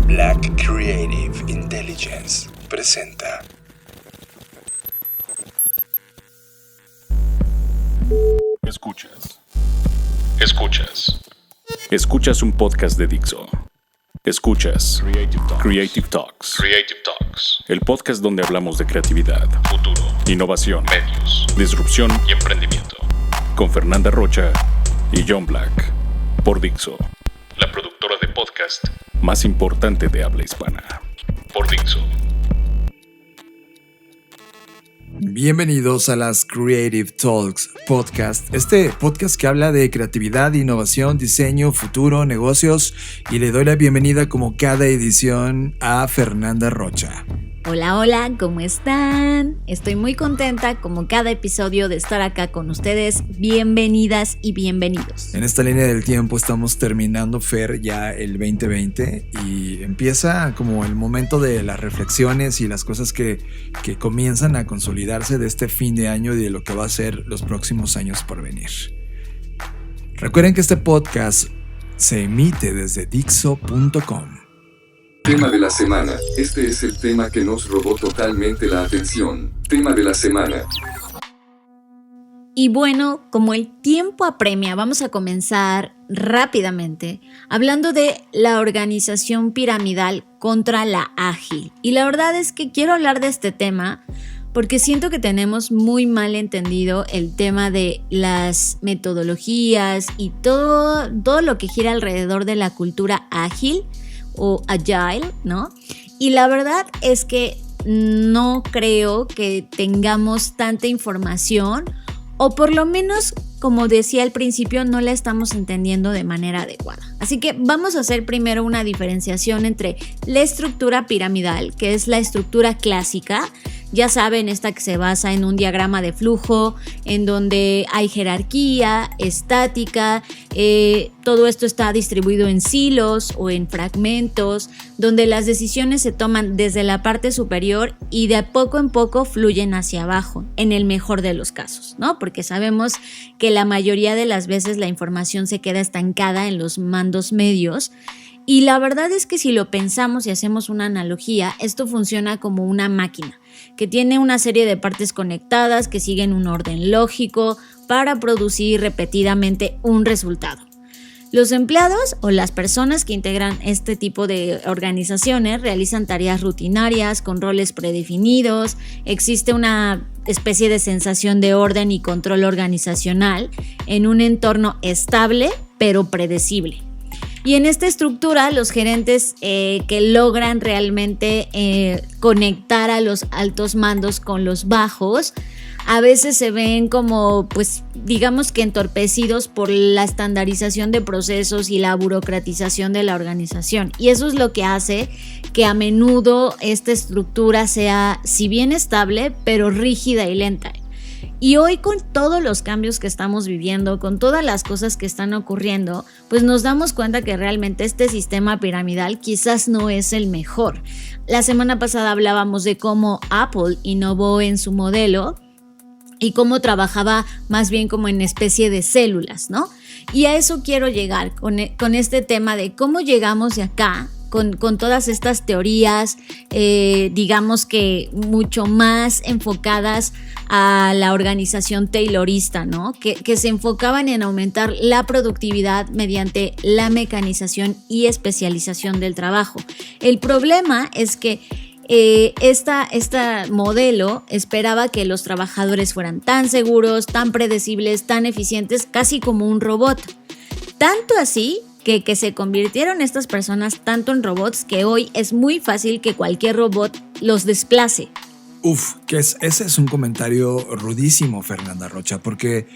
Black Creative Intelligence presenta. Escuchas un podcast de Dixo. Escuchas Creative Talks. El podcast donde hablamos de creatividad, futuro, innovación, medios, disrupción y emprendimiento. Con Fernanda Rocha y John Black. Por Dixo, la productora de podcast más importante de habla hispana. Por Dixo. Bienvenidos a las Creative Talks Podcast, este podcast que habla de creatividad, innovación, diseño, futuro, negocios, y le doy la bienvenida como cada edición a Fernanda Rocha. Hola, ¿cómo están? Estoy muy contenta como cada episodio de estar acá con ustedes. Bienvenidas y bienvenidos. En esta línea del tiempo estamos terminando, Fer, ya el 2020 y empieza como el momento de las reflexiones y las cosas que comienzan a consolidarse de este fin de año y de lo que va a ser los próximos años por venir. Recuerden que este podcast se emite desde Dixo.com. Tema de la semana. Este es el tema que nos robó totalmente la atención. Tema de la semana. Y bueno, como el tiempo apremia, vamos a comenzar rápidamente hablando de la organización piramidal contra la ágil. Y la verdad es que quiero hablar de este tema porque siento que tenemos muy mal entendido el tema de las metodologías y todo lo que gira alrededor de la cultura ágil o agile, ¿no? Y la verdad es que no creo que tengamos tanta información, o por lo menos, como decía al principio, no la estamos entendiendo de manera adecuada. Así que vamos a hacer primero una diferenciación entre la estructura piramidal, que es la estructura clásica. Ya saben, esta que se basa en un diagrama de flujo, en donde hay jerarquía, estática, todo esto está distribuido en silos o en fragmentos, donde las decisiones se toman desde la parte superior y de poco en poco fluyen hacia abajo, en el mejor de los casos, ¿no? Porque sabemos que la mayoría de las veces la información se queda estancada en los mandos medios. Y la verdad es que si lo pensamos y hacemos una analogía, esto funciona como una máquina que tiene una serie de partes conectadas que siguen un orden lógico para producir repetidamente un resultado. Los empleados o las personas que integran este tipo de organizaciones realizan tareas rutinarias con roles predefinidos, existe una especie de sensación de orden y control organizacional en un entorno estable pero predecible. Y en esta estructura, los gerentes que logran realmente conectar a los altos mandos con los bajos, a veces se ven como, pues, digamos que entorpecidos por la estandarización de procesos y la burocratización de la organización. Y eso es lo que hace que a menudo esta estructura sea, si bien estable, pero rígida y lenta. Y hoy, con todos los cambios que estamos viviendo, con todas las cosas que están ocurriendo, pues nos damos cuenta que realmente este sistema piramidal quizás no es el mejor. La semana pasada hablábamos de cómo Apple innovó en su modelo y cómo trabajaba más bien como en especie de células, ¿no? Y a eso quiero llegar con este tema de cómo llegamos de acá con todas estas teorías, digamos que mucho más enfocadas a la organización taylorista, ¿no? Que se enfocaban en aumentar la productividad mediante la mecanización y especialización del trabajo. El problema es que esta modelo esperaba que los trabajadores fueran tan seguros, tan predecibles, tan eficientes, casi como un robot. Tanto así que se convirtieron estas personas tanto en robots que hoy es muy fácil que cualquier robot los desplace. Ese es un comentario rudísimo, Fernanda Rocha, porque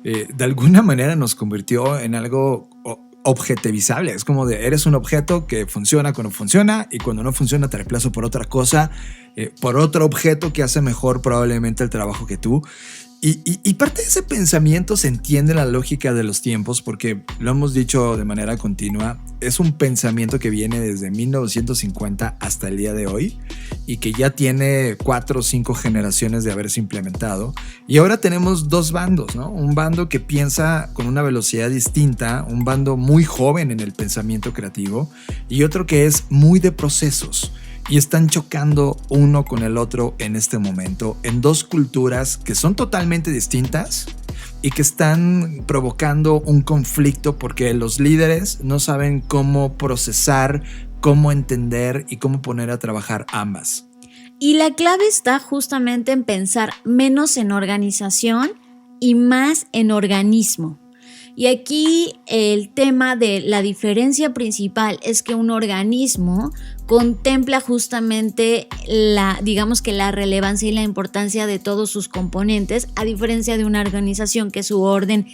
de alguna manera nos convirtió en algo objetivizable. Es como de, eres un objeto que funciona cuando funciona y cuando no funciona te reemplazo por otra cosa, por otro objeto que hace mejor probablemente el trabajo que tú. Y parte de ese pensamiento se entiende la lógica de los tiempos, porque lo hemos dicho de manera continua, es un pensamiento que viene desde 1950 hasta el día de hoy y que ya tiene 4 o 5 generaciones de haberse implementado. Y ahora tenemos dos bandos, ¿no? Un bando que piensa con una velocidad distinta, un bando muy joven en el pensamiento creativo y otro que es muy de procesos. Y están chocando uno con el otro en este momento, en dos culturas que son totalmente distintas y que están provocando un conflicto porque los líderes no saben cómo procesar, cómo entender y cómo poner a trabajar ambas. Y la clave está justamente en pensar menos en organización y más en organismo. Y aquí el tema de la diferencia principal es que un organismo contempla justamente la relevancia y la importancia de todos sus componentes, a diferencia de una organización que su orden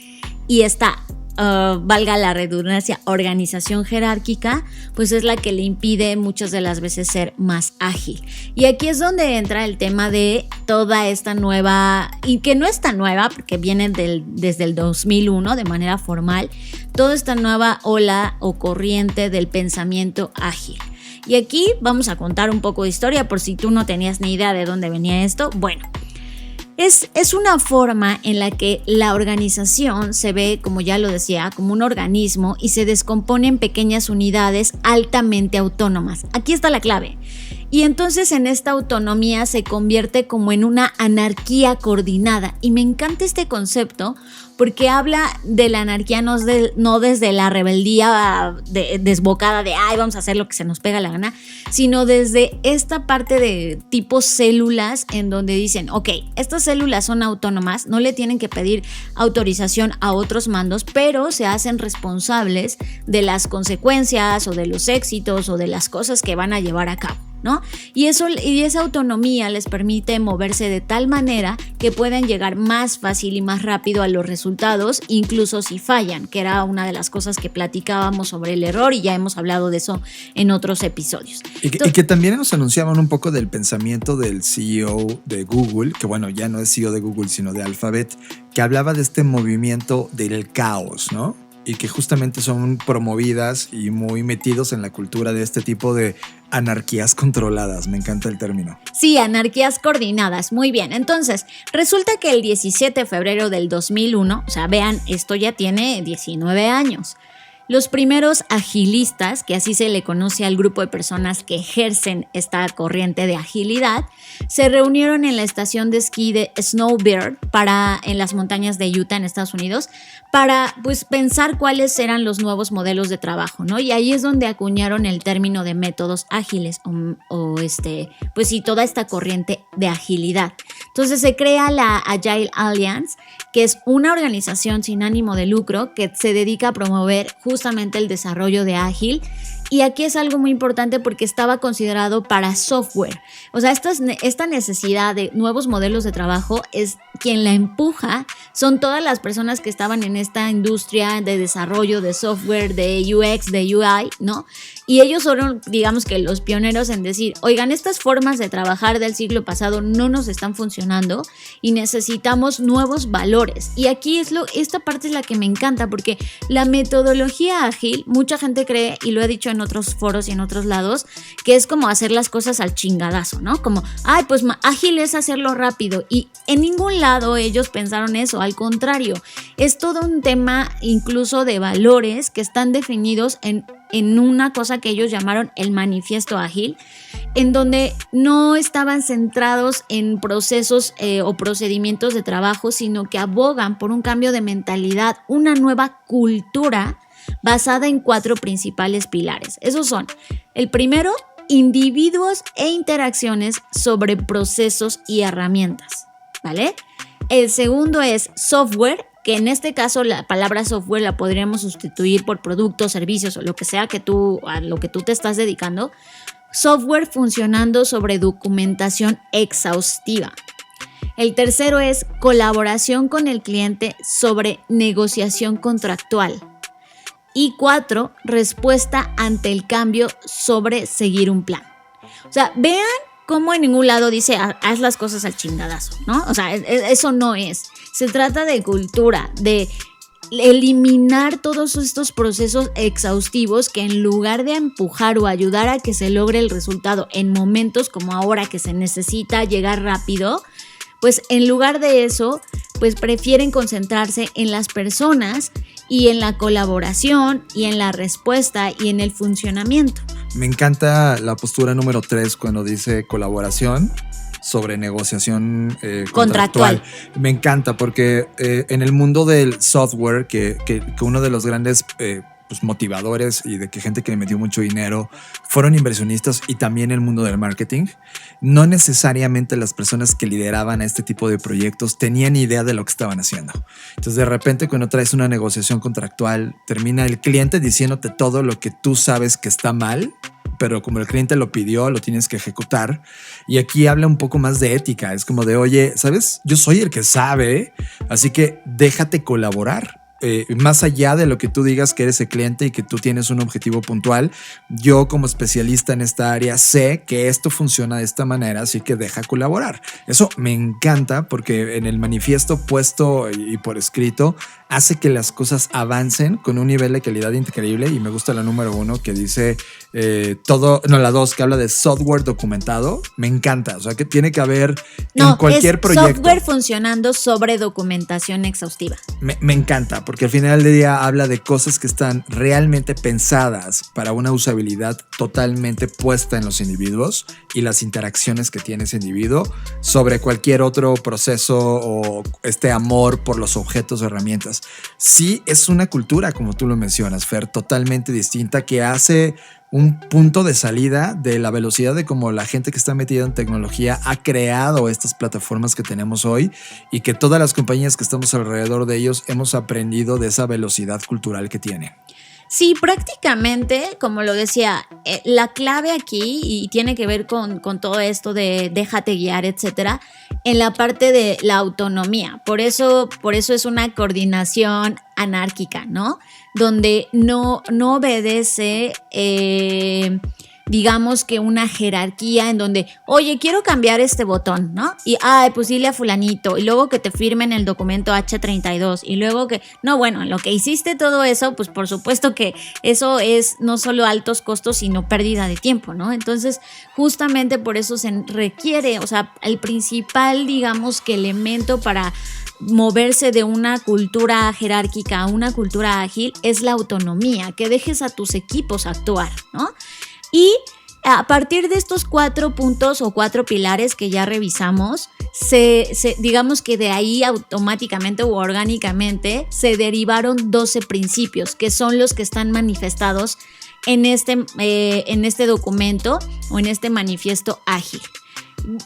y esta, valga la redundancia, organización jerárquica, pues es la que le impide muchas de las veces ser más ágil. Y aquí es donde entra el tema de toda esta nueva, y que no es tan nueva porque viene desde el 2001 de manera formal, toda esta nueva ola o corriente del pensamiento ágil. Y aquí vamos a contar un poco de historia por si tú no tenías ni idea de dónde venía esto. Bueno, es una forma en la que la organización se ve, como ya lo decía, como un organismo y se descompone en pequeñas unidades altamente autónomas. Aquí está la clave. Y entonces en esta autonomía se convierte como en una anarquía coordinada. Y me encanta este concepto porque habla de la anarquía no desde la rebeldía desbocada de ay, vamos a hacer lo que se nos pega la gana, sino desde esta parte de tipo células en donde dicen, ok, estas células son autónomas, no le tienen que pedir autorización a otros mandos, pero se hacen responsables de las consecuencias o de los éxitos o de las cosas que van a llevar a cabo, ¿no? Y esa autonomía les permite moverse de tal manera que puedan llegar más fácil y más rápido a los resultados, incluso si fallan, que era una de las cosas que platicábamos sobre el error y ya hemos hablado de eso en otros episodios. Y que también nos anunciaban un poco del pensamiento del CEO de Google, que bueno, ya no es CEO de Google, sino de Alphabet, que hablaba de este movimiento del caos, ¿no? Y que justamente son promovidas y muy metidos en la cultura de este tipo de anarquías controladas. Me encanta el término. Sí, anarquías coordinadas. Muy bien. Entonces, resulta que el 17 de febrero del 2001, o sea, vean, esto ya tiene 19 años. Los primeros agilistas, que así se le conoce al grupo de personas que ejercen esta corriente de agilidad, se reunieron en la estación de esquí de Snowbird en las montañas de Utah, en Estados Unidos, para pues pensar cuáles eran los nuevos modelos de trabajo, ¿no? Y ahí es donde acuñaron el término de métodos ágiles pues sí, toda esta corriente de agilidad. Entonces se crea la Agile Alliance, que es una organización sin ánimo de lucro que se dedica a promover justamente el desarrollo de ágil. Y aquí es algo muy importante porque estaba considerado para software. O sea, esta necesidad de nuevos modelos de trabajo es quien la empuja, son todas las personas que estaban en esta industria de desarrollo de software, de UX, de UI, ¿no? Y ellos fueron, digamos que los pioneros en decir, oigan, estas formas de trabajar del siglo pasado no nos están funcionando y necesitamos nuevos valores. Y aquí esta parte es la que me encanta porque la metodología ágil, mucha gente cree, y lo he dicho en otros foros y en otros lados, que es como hacer las cosas al chingadazo, ¿no? Como, ay, pues ágil es hacerlo rápido. Y en ningún lado ellos pensaron eso, al contrario, es todo un tema incluso de valores que están definidos en una cosa que ellos llamaron el manifiesto ágil, en donde no estaban centrados en procesos o procedimientos de trabajo, sino que abogan por un cambio de mentalidad, una nueva cultura basada en 4 principales pilares. Esos son, el primero, individuos e interacciones sobre procesos y herramientas, ¿vale? El segundo es software, que en este caso la palabra software la podríamos sustituir por productos, servicios o lo que sea a lo que tú te estás dedicando. Software funcionando sobre documentación exhaustiva. El tercero es colaboración con el cliente sobre negociación contractual. Y 4, respuesta ante el cambio sobre seguir un plan. O sea, vean cómo en ningún lado dice haz las cosas al chingadazo, ¿no? O sea, eso no es. Se trata de cultura, de eliminar todos estos procesos exhaustivos que en lugar de empujar o ayudar a que se logre el resultado en momentos como ahora que se necesita llegar rápido, pues en lugar de eso, pues prefieren concentrarse en las personas y en la colaboración y en la respuesta y en el funcionamiento. Me encanta la postura número 3 cuando dice colaboración sobre negociación contractual. Me encanta porque en el mundo del software, que uno de los grandes pues, motivadores y de que gente que le metió mucho dinero fueron inversionistas, y también el mundo del marketing, no necesariamente las personas que lideraban a este tipo de proyectos tenían idea de lo que estaban haciendo. Entonces de repente cuando traes una negociación contractual, termina el cliente diciéndote todo lo que tú sabes que está mal, pero como el cliente lo pidió, lo tienes que ejecutar. Y aquí habla un poco más de ética. Es como de, oye, ¿sabes? Yo soy el que sabe, así que déjate colaborar. Más allá de lo que tú digas que eres el cliente y que tú tienes un objetivo puntual, yo como especialista en esta área sé que esto funciona de esta manera, así que deja colaborar. Eso me encanta porque en el manifiesto puesto y por escrito hace que las cosas avancen con un nivel de calidad increíble. Y me gusta la número 1 que dice la 2 que habla de software documentado. Me encanta, o sea que tiene que haber en cualquier proyecto software funcionando sobre documentación exhaustiva. Me encanta porque al final del día habla de cosas que están realmente pensadas para una usabilidad totalmente puesta en los individuos y las interacciones que tiene ese individuo sobre cualquier otro proceso o este amor por los objetos o herramientas. Sí, es una cultura, como tú lo mencionas, Fer, totalmente distinta, que hace un punto de salida de la velocidad de cómo la gente que está metida en tecnología ha creado estas plataformas que tenemos hoy, y que todas las compañías que estamos alrededor de ellos hemos aprendido de esa velocidad cultural que tiene. Sí, prácticamente, como lo decía, la clave aquí, y tiene que ver con todo esto de déjate guiar, etcétera, en la parte de la autonomía. Por eso es una coordinación anárquica, ¿no? Donde no obedece, digamos que una jerarquía en donde, oye, quiero cambiar este botón, ¿no? Y, pues dile a fulanito, y luego que te firmen el documento H32, y luego que, no, bueno, en lo que hiciste todo eso, pues por supuesto que eso es no solo altos costos, sino pérdida de tiempo, ¿no? Entonces, justamente por eso se requiere, o sea, el principal, digamos que elemento para moverse de una cultura jerárquica a una cultura ágil es la autonomía, que dejes a tus equipos actuar, ¿no? Y a partir de estos 4 puntos o 4 pilares que ya revisamos, digamos que de ahí automáticamente o orgánicamente se derivaron 12 principios, que son los que están manifestados en este documento o en este manifiesto ágil.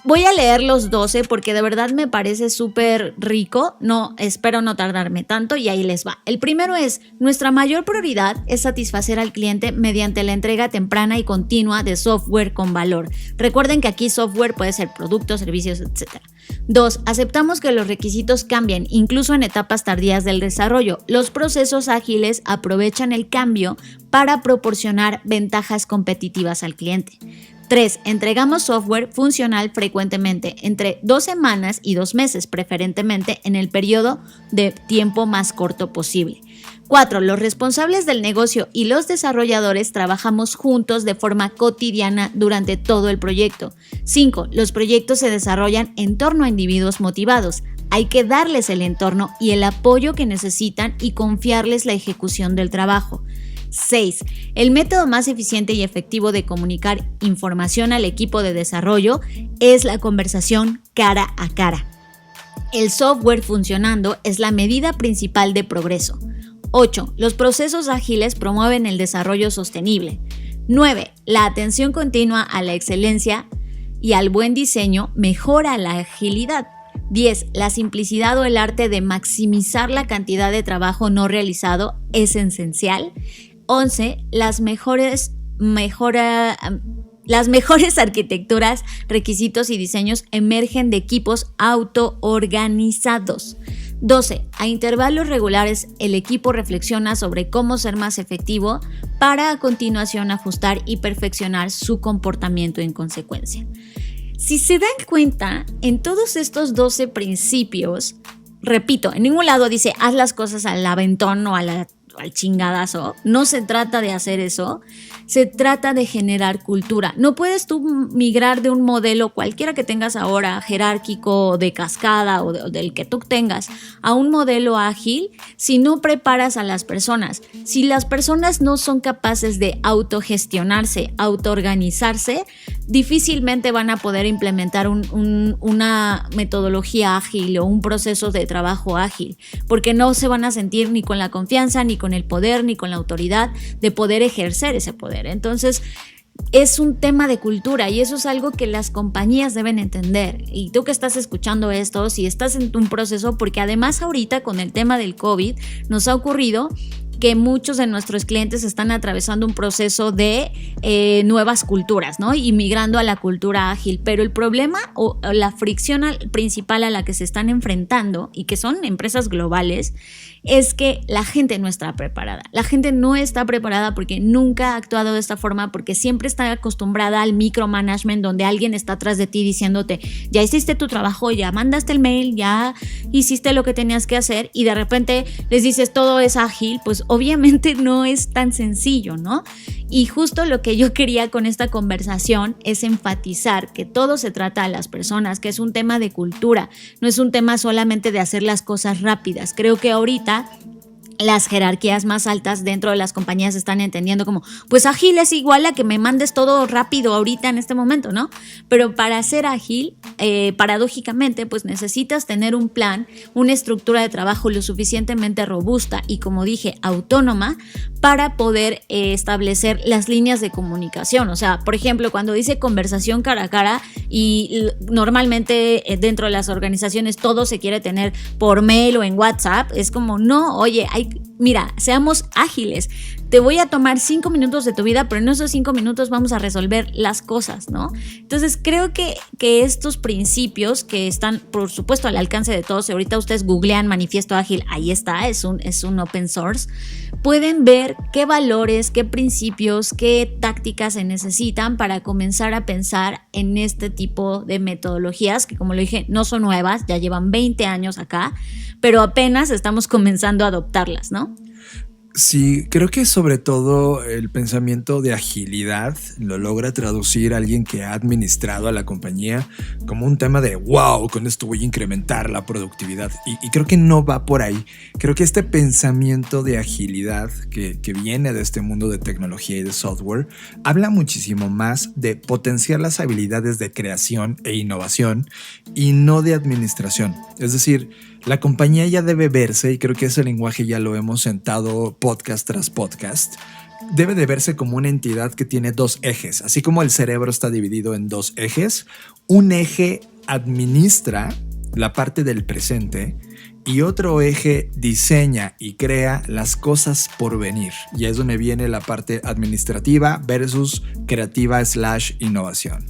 Voy a leer los 12 porque de verdad me parece súper rico. No, espero no tardarme tanto y ahí les va. El primero es: nuestra mayor prioridad es satisfacer al cliente mediante la entrega temprana y continua de software con valor. Recuerden que aquí software puede ser productos, servicios, etc. 2. Aceptamos que los requisitos cambien, incluso en etapas tardías del desarrollo. Los procesos ágiles aprovechan el cambio para proporcionar ventajas competitivas al cliente. 3. Entregamos software funcional frecuentemente, entre 2 semanas y 2 meses, preferentemente en el periodo de tiempo más corto posible. 4. Los responsables del negocio y los desarrolladores trabajamos juntos de forma cotidiana durante todo el proyecto. 5. Los proyectos se desarrollan en torno a individuos motivados. Hay que darles el entorno y el apoyo que necesitan y confiarles la ejecución del trabajo. 6. El método más eficiente y efectivo de comunicar información al equipo de desarrollo es la conversación cara a cara. El software funcionando es la medida principal de progreso. 8. Los procesos ágiles promueven el desarrollo sostenible. 9. La atención continua a la excelencia y al buen diseño mejora la agilidad. 10. La simplicidad o el arte de maximizar la cantidad de trabajo no realizado es esencial. 11. Las mejores arquitecturas, requisitos y diseños emergen de equipos autoorganizados. 12. A intervalos regulares, el equipo reflexiona sobre cómo ser más efectivo para a continuación ajustar y perfeccionar su comportamiento en consecuencia. Si se dan cuenta, en todos estos 12 principios repito, en ningún lado dice haz las cosas al aventón o al chingadazo. No se trata de hacer eso, se trata de generar cultura. No puedes tú migrar de un modelo cualquiera que tengas ahora, jerárquico, de cascada o del que tú tengas, a un modelo ágil si no preparas a las personas. Si las personas no son capaces de autogestionarse, autoorganizarse, difícilmente van a poder implementar una metodología ágil o un proceso de trabajo ágil, porque no se van a sentir ni con la confianza, ni con el poder, ni con la autoridad de poder ejercer ese poder. Entonces, es un tema de cultura y eso es algo que las compañías deben entender. Y tú que estás escuchando esto, si estás en un proceso, porque además ahorita con el tema del COVID nos ha ocurrido que muchos de nuestros clientes están atravesando un proceso de nuevas culturas, ¿no? Y migrando a la cultura ágil. Pero el problema o la fricción principal a la que se están enfrentando, y que son empresas globales, es que la gente no está preparada. La gente no está preparada porque nunca ha actuado de esta forma, porque siempre está acostumbrada al micromanagement, donde alguien está atrás de ti diciéndote, ya hiciste tu trabajo, ya mandaste el mail, ya hiciste lo que tenías que hacer, y de repente les dices todo es ágil, pues obviamente no es tan sencillo, ¿no? Y justo lo que yo quería con esta conversación es enfatizar que todo se trata a las personas, que es un tema de cultura, no es un tema solamente de hacer las cosas rápidas. Creo que ahorita las jerarquías más altas dentro de las compañías están entendiendo como, pues ágil es igual a que me mandes todo rápido ahorita en este momento, ¿no? Pero para ser ágil, paradójicamente, pues necesitas tener un plan, una estructura de trabajo lo suficientemente robusta y, como dije, autónoma para poder establecer las líneas de comunicación. O sea, por ejemplo, cuando dice conversación cara a cara, y normalmente dentro de las organizaciones todo se quiere tener por mail o en WhatsApp, es como, no, oye, mira, seamos ágiles. Te voy a tomar 5 minutos de tu vida, pero en esos 5 minutos vamos a resolver las cosas, ¿no? Entonces creo que estos principios que están, por supuesto, al alcance de todos, ahorita ustedes googlean Manifiesto Ágil, ahí está, es un open source, pueden ver qué valores, qué principios, qué tácticas se necesitan para comenzar a pensar en este tipo de metodologías que, como lo dije, no son nuevas, ya llevan 20 años acá, pero apenas estamos comenzando a adoptarlas, ¿no? Sí, creo que sobre todo el pensamiento de agilidad lo logra traducir alguien que ha administrado a la compañía como un tema de wow, con esto voy a incrementar la productividad. Y creo que no va por ahí. Creo que este pensamiento de agilidad que viene de este mundo de tecnología y de software habla muchísimo más de potenciar las habilidades de creación e innovación y no de administración. Es decir, la compañía ya debe verse, y creo que ese lenguaje ya lo hemos sentado podcast tras podcast, debe de verse como una entidad que tiene 2 ejes. Así como el cerebro está dividido en 2 ejes, un eje administra la parte del presente y otro eje diseña y crea las cosas por venir. Y es donde viene la parte administrativa versus creativa / innovación.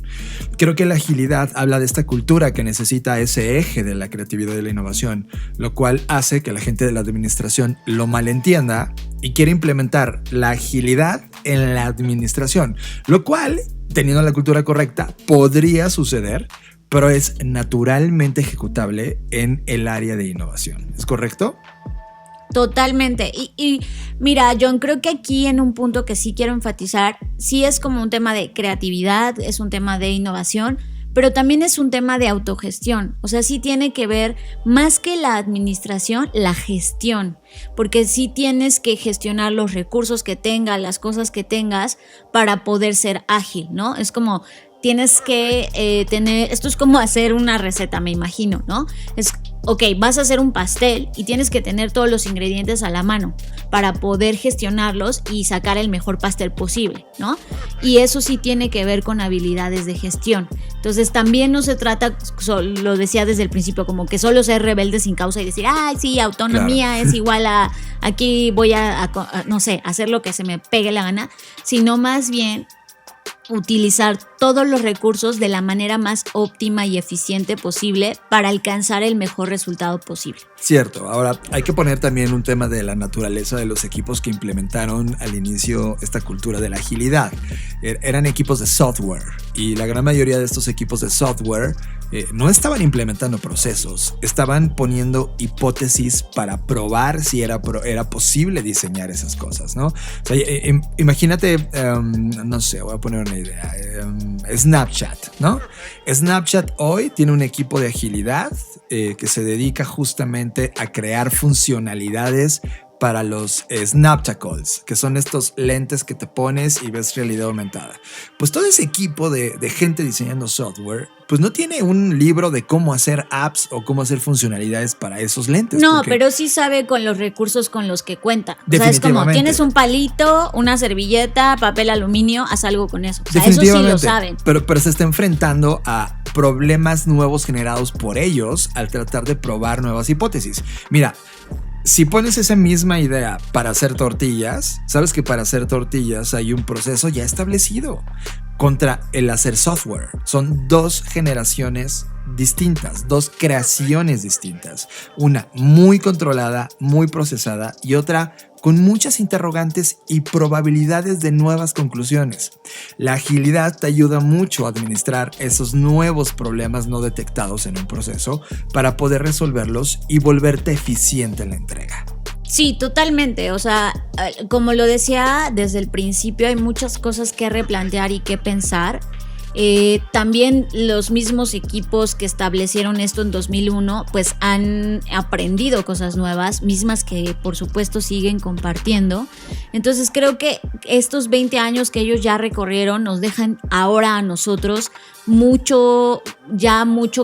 Creo que la agilidad habla de esta cultura que necesita ese eje de la creatividad y de la innovación, lo cual hace que la gente de la administración lo malentienda y quiera implementar la agilidad en la administración, lo cual, teniendo la cultura correcta, podría suceder, pero es naturalmente ejecutable en el área de innovación. ¿Es correcto? Totalmente. Y mira, John, creo que aquí en un punto que sí quiero enfatizar, sí es como un tema de creatividad, es un tema de innovación, pero también es un tema de autogestión. O sea, sí tiene que ver más que la administración, la gestión, porque sí tienes que gestionar los recursos que tengas, las cosas que tengas para poder ser ágil, ¿no? Es como tienes que tener, esto es como hacer una receta, me imagino, ¿no? Es, ok, vas a hacer un pastel y tienes que tener todos los ingredientes a la mano para poder gestionarlos y sacar el mejor pastel posible, ¿no? Y eso sí tiene que ver con habilidades de gestión. Entonces también no se trata, lo decía desde el principio, como que solo ser rebelde sin causa y decir, ay, sí, autonomía claro, es igual a, aquí voy a, no sé, hacer lo que se me pegue la gana, sino más bien utilizar todos los recursos de la manera más óptima y eficiente posible para alcanzar el mejor resultado posible. Cierto, ahora hay que poner también un tema de la naturaleza de los equipos que implementaron al inicio esta cultura de la agilidad. Eran equipos de software y la gran mayoría de estos equipos de software no estaban implementando procesos, estaban poniendo hipótesis para probar si era posible diseñar esas cosas, ¿no? O sea, imagínate, no sé, voy a poner una idea, Snapchat, ¿no? Snapchat hoy tiene un equipo de agilidad que se dedica justamente a crear funcionalidades para los Snaptacles, que son estos lentes que te pones y ves realidad aumentada. Pues todo ese equipo de gente diseñando software, pues no tiene un libro de cómo hacer apps o cómo hacer funcionalidades para esos lentes. No, pero sí sabe con los recursos con los que cuenta. O sea, es como, tienes un palito, una servilleta, papel aluminio, haz algo con eso. O sea, eso sí lo saben. Pero se está enfrentando a problemas nuevos generados por ellos al tratar de probar nuevas hipótesis. Mira, si pones esa misma idea para hacer tortillas, sabes que para hacer tortillas hay un proceso ya establecido contra el hacer software. Son dos generaciones distintas, dos creaciones distintas. Una muy controlada, muy procesada y otra con muchas interrogantes y probabilidades de nuevas conclusiones. La agilidad te ayuda mucho a administrar esos nuevos problemas no detectados en un proceso para poder resolverlos y volverte eficiente en la entrega. Sí, totalmente. O sea, como lo decía desde el principio, hay muchas cosas que replantear y que pensar. También los mismos equipos que establecieron esto en 2001 pues han aprendido cosas nuevas, mismas que por supuesto siguen compartiendo. Entonces creo que estos 20 años que ellos ya recorrieron nos dejan ahora a nosotros mucho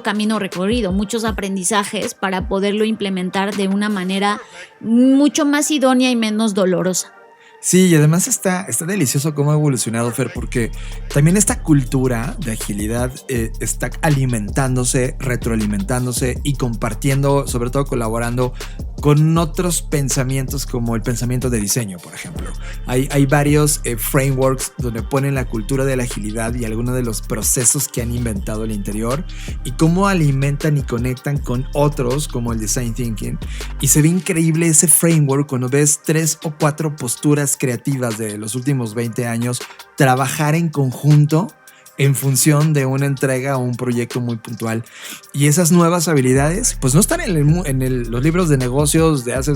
camino recorrido, muchos aprendizajes para poderlo implementar de una manera mucho más idónea y menos dolorosa. Sí, y además está delicioso cómo ha evolucionado, Fer, porque también esta cultura de agilidad está alimentándose, retroalimentándose y compartiendo, sobre todo colaborando con otros pensamientos como el pensamiento de diseño, por ejemplo. Hay varios frameworks donde ponen la cultura de la agilidad y algunos de los procesos que han inventado al interior y cómo alimentan y conectan con otros como el design thinking. Y se ve increíble ese framework cuando ves 3 o 4 posturas creativas de los últimos 20 años trabajar en conjunto en función de una entrega o un proyecto muy puntual. Y esas nuevas habilidades pues no están en los libros de negocios de hace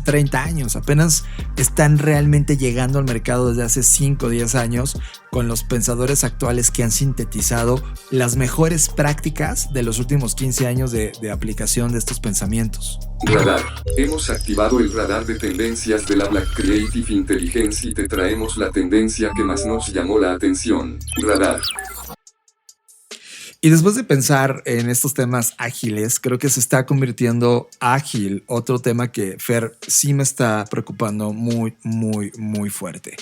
30 años, apenas están realmente llegando al mercado desde hace 5 o 10 años con los pensadores actuales que han sintetizado las mejores prácticas de los últimos 15 años de aplicación de estos pensamientos. Radar. Hemos activado el radar de tendencias de la Black Creative Intelligence y te traemos la tendencia que más nos llamó la atención. Radar. Y después de pensar en estos temas ágiles, creo que se está convirtiendo ágil otro tema que, Fer, sí me está preocupando muy, muy, muy fuerte.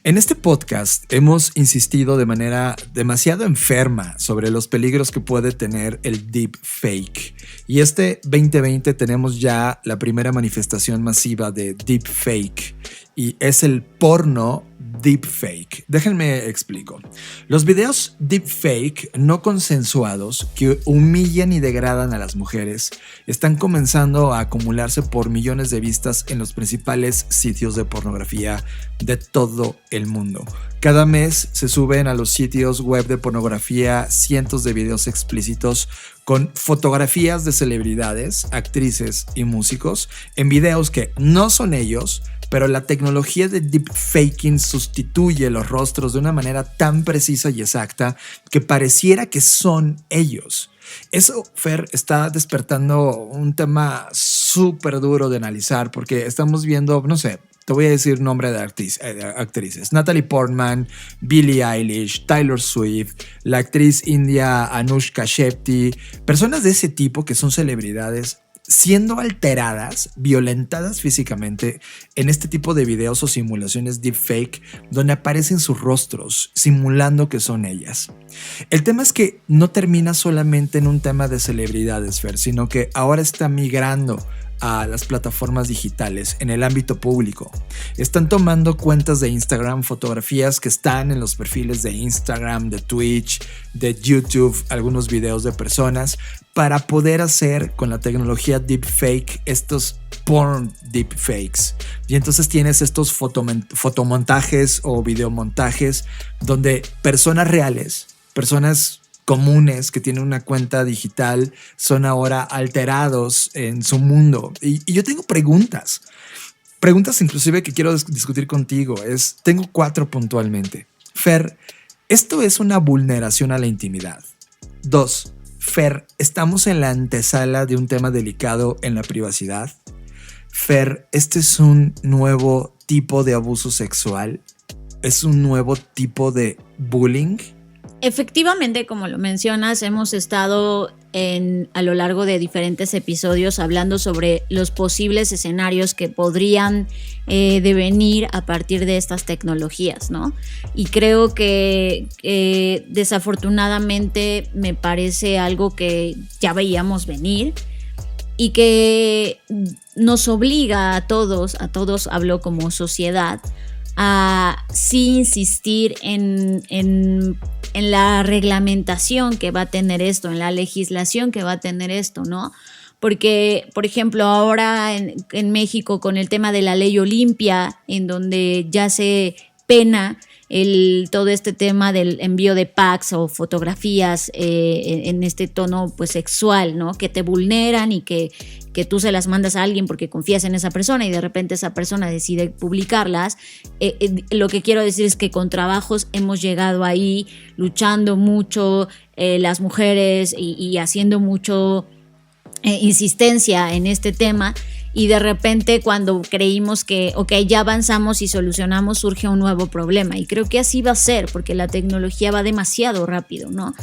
En este podcast hemos insistido de manera demasiado enferma sobre los peligros que puede tener el deepfake. Y este 2020 tenemos ya la primera manifestación masiva de deepfake y es el porno deepfake. Déjenme explico. Los videos deepfake no consensuados que humillan y degradan a las mujeres están comenzando a acumularse por millones de vistas en los principales sitios de pornografía de todo el mundo. Cada mes se suben a los sitios web de pornografía cientos de videos explícitos con fotografías de celebridades, actrices y músicos en videos que no son ellos, pero la tecnología de deepfaking sustituye los rostros de una manera tan precisa y exacta que pareciera que son ellos. Eso, Fer, está despertando un tema súper duro de analizar porque estamos viendo, no sé, te voy a decir nombre de actrices. Natalie Portman, Billie Eilish, Taylor Swift, la actriz india Anushka Shetty, personas de ese tipo que son celebridades siendo alteradas, violentadas físicamente en este tipo de videos o simulaciones deepfake donde aparecen sus rostros simulando que son ellas. El tema es que no termina solamente en un tema de celebridades, Fer, sino que ahora está migrando a las plataformas digitales en el ámbito público. Están tomando cuentas de Instagram, fotografías que están en los perfiles de Instagram, de Twitch, de YouTube, algunos videos de personas, para poder hacer con la tecnología deepfake estos porn deepfakes. Y entonces tienes estos fotomontajes o videomontajes donde personas reales, personas comunes que tienen una cuenta digital, son ahora alterados en su mundo. Y yo tengo preguntas inclusive que quiero discutir contigo. Tengo 4 puntualmente. Fer, ¿esto es una vulneración a la intimidad? 2. Fer, ¿estamos en la antesala de un tema delicado en la privacidad? Fer, ¿este es un nuevo tipo de abuso sexual? ¿Es un nuevo tipo de bullying? Efectivamente, como lo mencionas, hemos estado a lo largo de diferentes episodios hablando sobre los posibles escenarios que podrían devenir a partir de estas tecnologías, ¿no? Y creo que desafortunadamente me parece algo que ya veíamos venir y que nos obliga a todos, hablo como sociedad, a sí insistir en la reglamentación que va a tener esto, en la legislación que va a tener esto, ¿no? Porque, por ejemplo, ahora en México con el tema de la ley Olimpia, en donde ya se pena todo este tema del envío de packs o fotografías en este tono pues sexual, ¿no? Que te vulneran y que tú se las mandas a alguien porque confías en esa persona y de repente esa persona decide publicarlas. Lo que quiero decir es que con trabajos hemos llegado ahí luchando mucho las mujeres y haciendo mucho insistencia en este tema. Y de repente cuando creímos que ya avanzamos y solucionamos, surge un nuevo problema. Y creo que así va a ser, porque la tecnología va demasiado rápido, ¿no?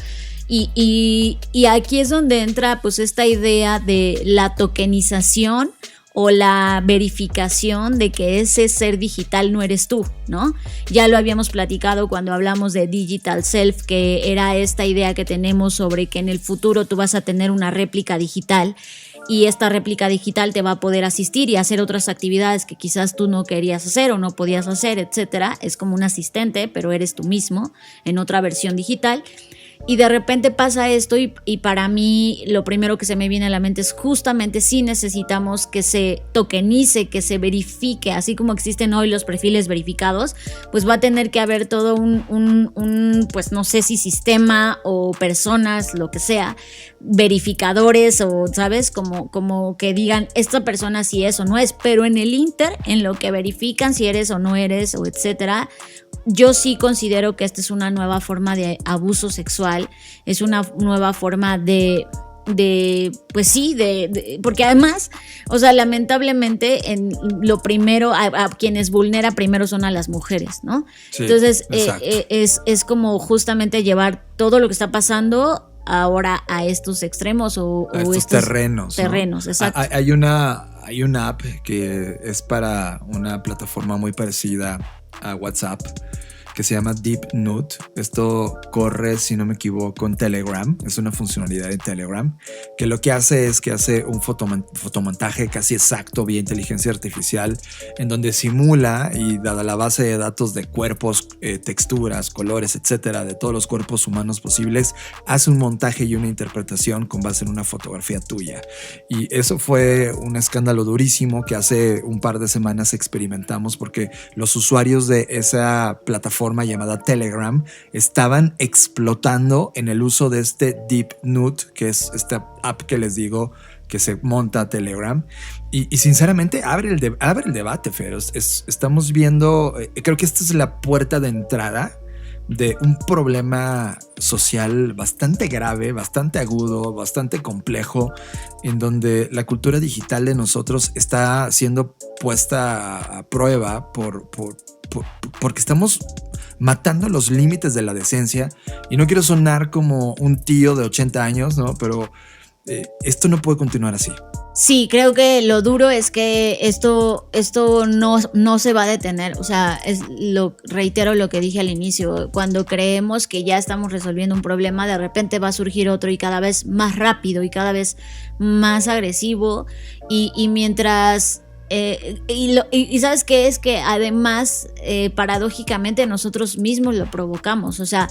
Y aquí es donde entra pues esta idea de la tokenización o la verificación de que ese ser digital no eres tú, ¿no? Ya lo habíamos platicado cuando hablamos de Digital Self, que era esta idea que tenemos sobre que en el futuro tú vas a tener una réplica digital y esta réplica digital te va a poder asistir y hacer otras actividades que quizás tú no querías hacer o no podías hacer, etcétera. Es como un asistente, pero eres tú mismo en otra versión digital. Y de repente pasa esto y para mí lo primero que se me viene a la mente es justamente si necesitamos que se tokenice, que se verifique, así como existen hoy los perfiles verificados, pues va a tener que haber todo un pues no sé si sistema o personas, lo que sea, verificadores o, ¿sabes? Como que digan esta persona si es o no es, pero en el inter, en lo que verifican si eres o no eres o etcétera, yo sí considero que esta es una nueva forma de abuso sexual, es una nueva forma de pues sí, porque además, o sea, lamentablemente lo primero, a quienes vulnera primero son a las mujeres, ¿no? Sí, entonces es como justamente llevar todo lo que está pasando ahora a estos extremos o estos terrenos, ¿no? Exacto. Hay una app que es para una plataforma muy parecida a WhatsApp, que se llama DeepNote. Esto corre, si no me equivoco, en Telegram. Es una funcionalidad de Telegram que lo que hace es que hace un fotomontaje casi exacto vía inteligencia artificial, en donde simula y dada la base de datos de cuerpos, texturas, colores, etcétera, de todos los cuerpos humanos posibles, hace un montaje y una interpretación con base en una fotografía tuya. Y eso fue un escándalo durísimo que hace un par de semanas experimentamos, porque los usuarios de esa plataforma llamada Telegram estaban explotando en el uso de este DeepNote, que es esta app que les digo que se monta a Telegram, y sinceramente abre el debate, Fer. Estamos viendo, creo que esta es la puerta de entrada de un problema social bastante grave, bastante agudo, bastante complejo, en donde la cultura digital de nosotros está siendo puesta a prueba porque estamos matando los límites de la decencia. Y no quiero sonar como un tío de 80 años, ¿no? Pero esto no puede continuar así. Sí, creo que lo duro es que esto no se va a detener. O sea, reitero lo que dije al inicio. Cuando creemos que ya estamos resolviendo un problema, de repente va a surgir otro y cada vez más rápido y cada vez más agresivo. Y mientras... y ¿sabes qué? Es que además, paradójicamente, nosotros mismos lo provocamos. O sea,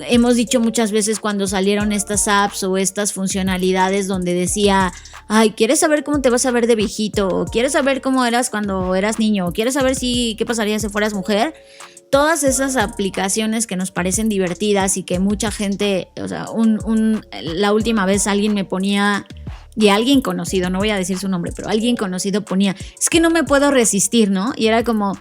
hemos dicho muchas veces cuando salieron estas apps o estas funcionalidades donde decía, ay, ¿quieres saber cómo te vas a ver de viejito? ¿O quieres saber cómo eras cuando eras niño? ¿O quieres saber qué pasaría si fueras mujer? Todas esas aplicaciones que nos parecen divertidas y que mucha gente, o sea, la última vez alguien me ponía, y alguien conocido, no voy a decir su nombre, pero alguien conocido ponía, es que no me puedo resistir, ¿no? Y era como...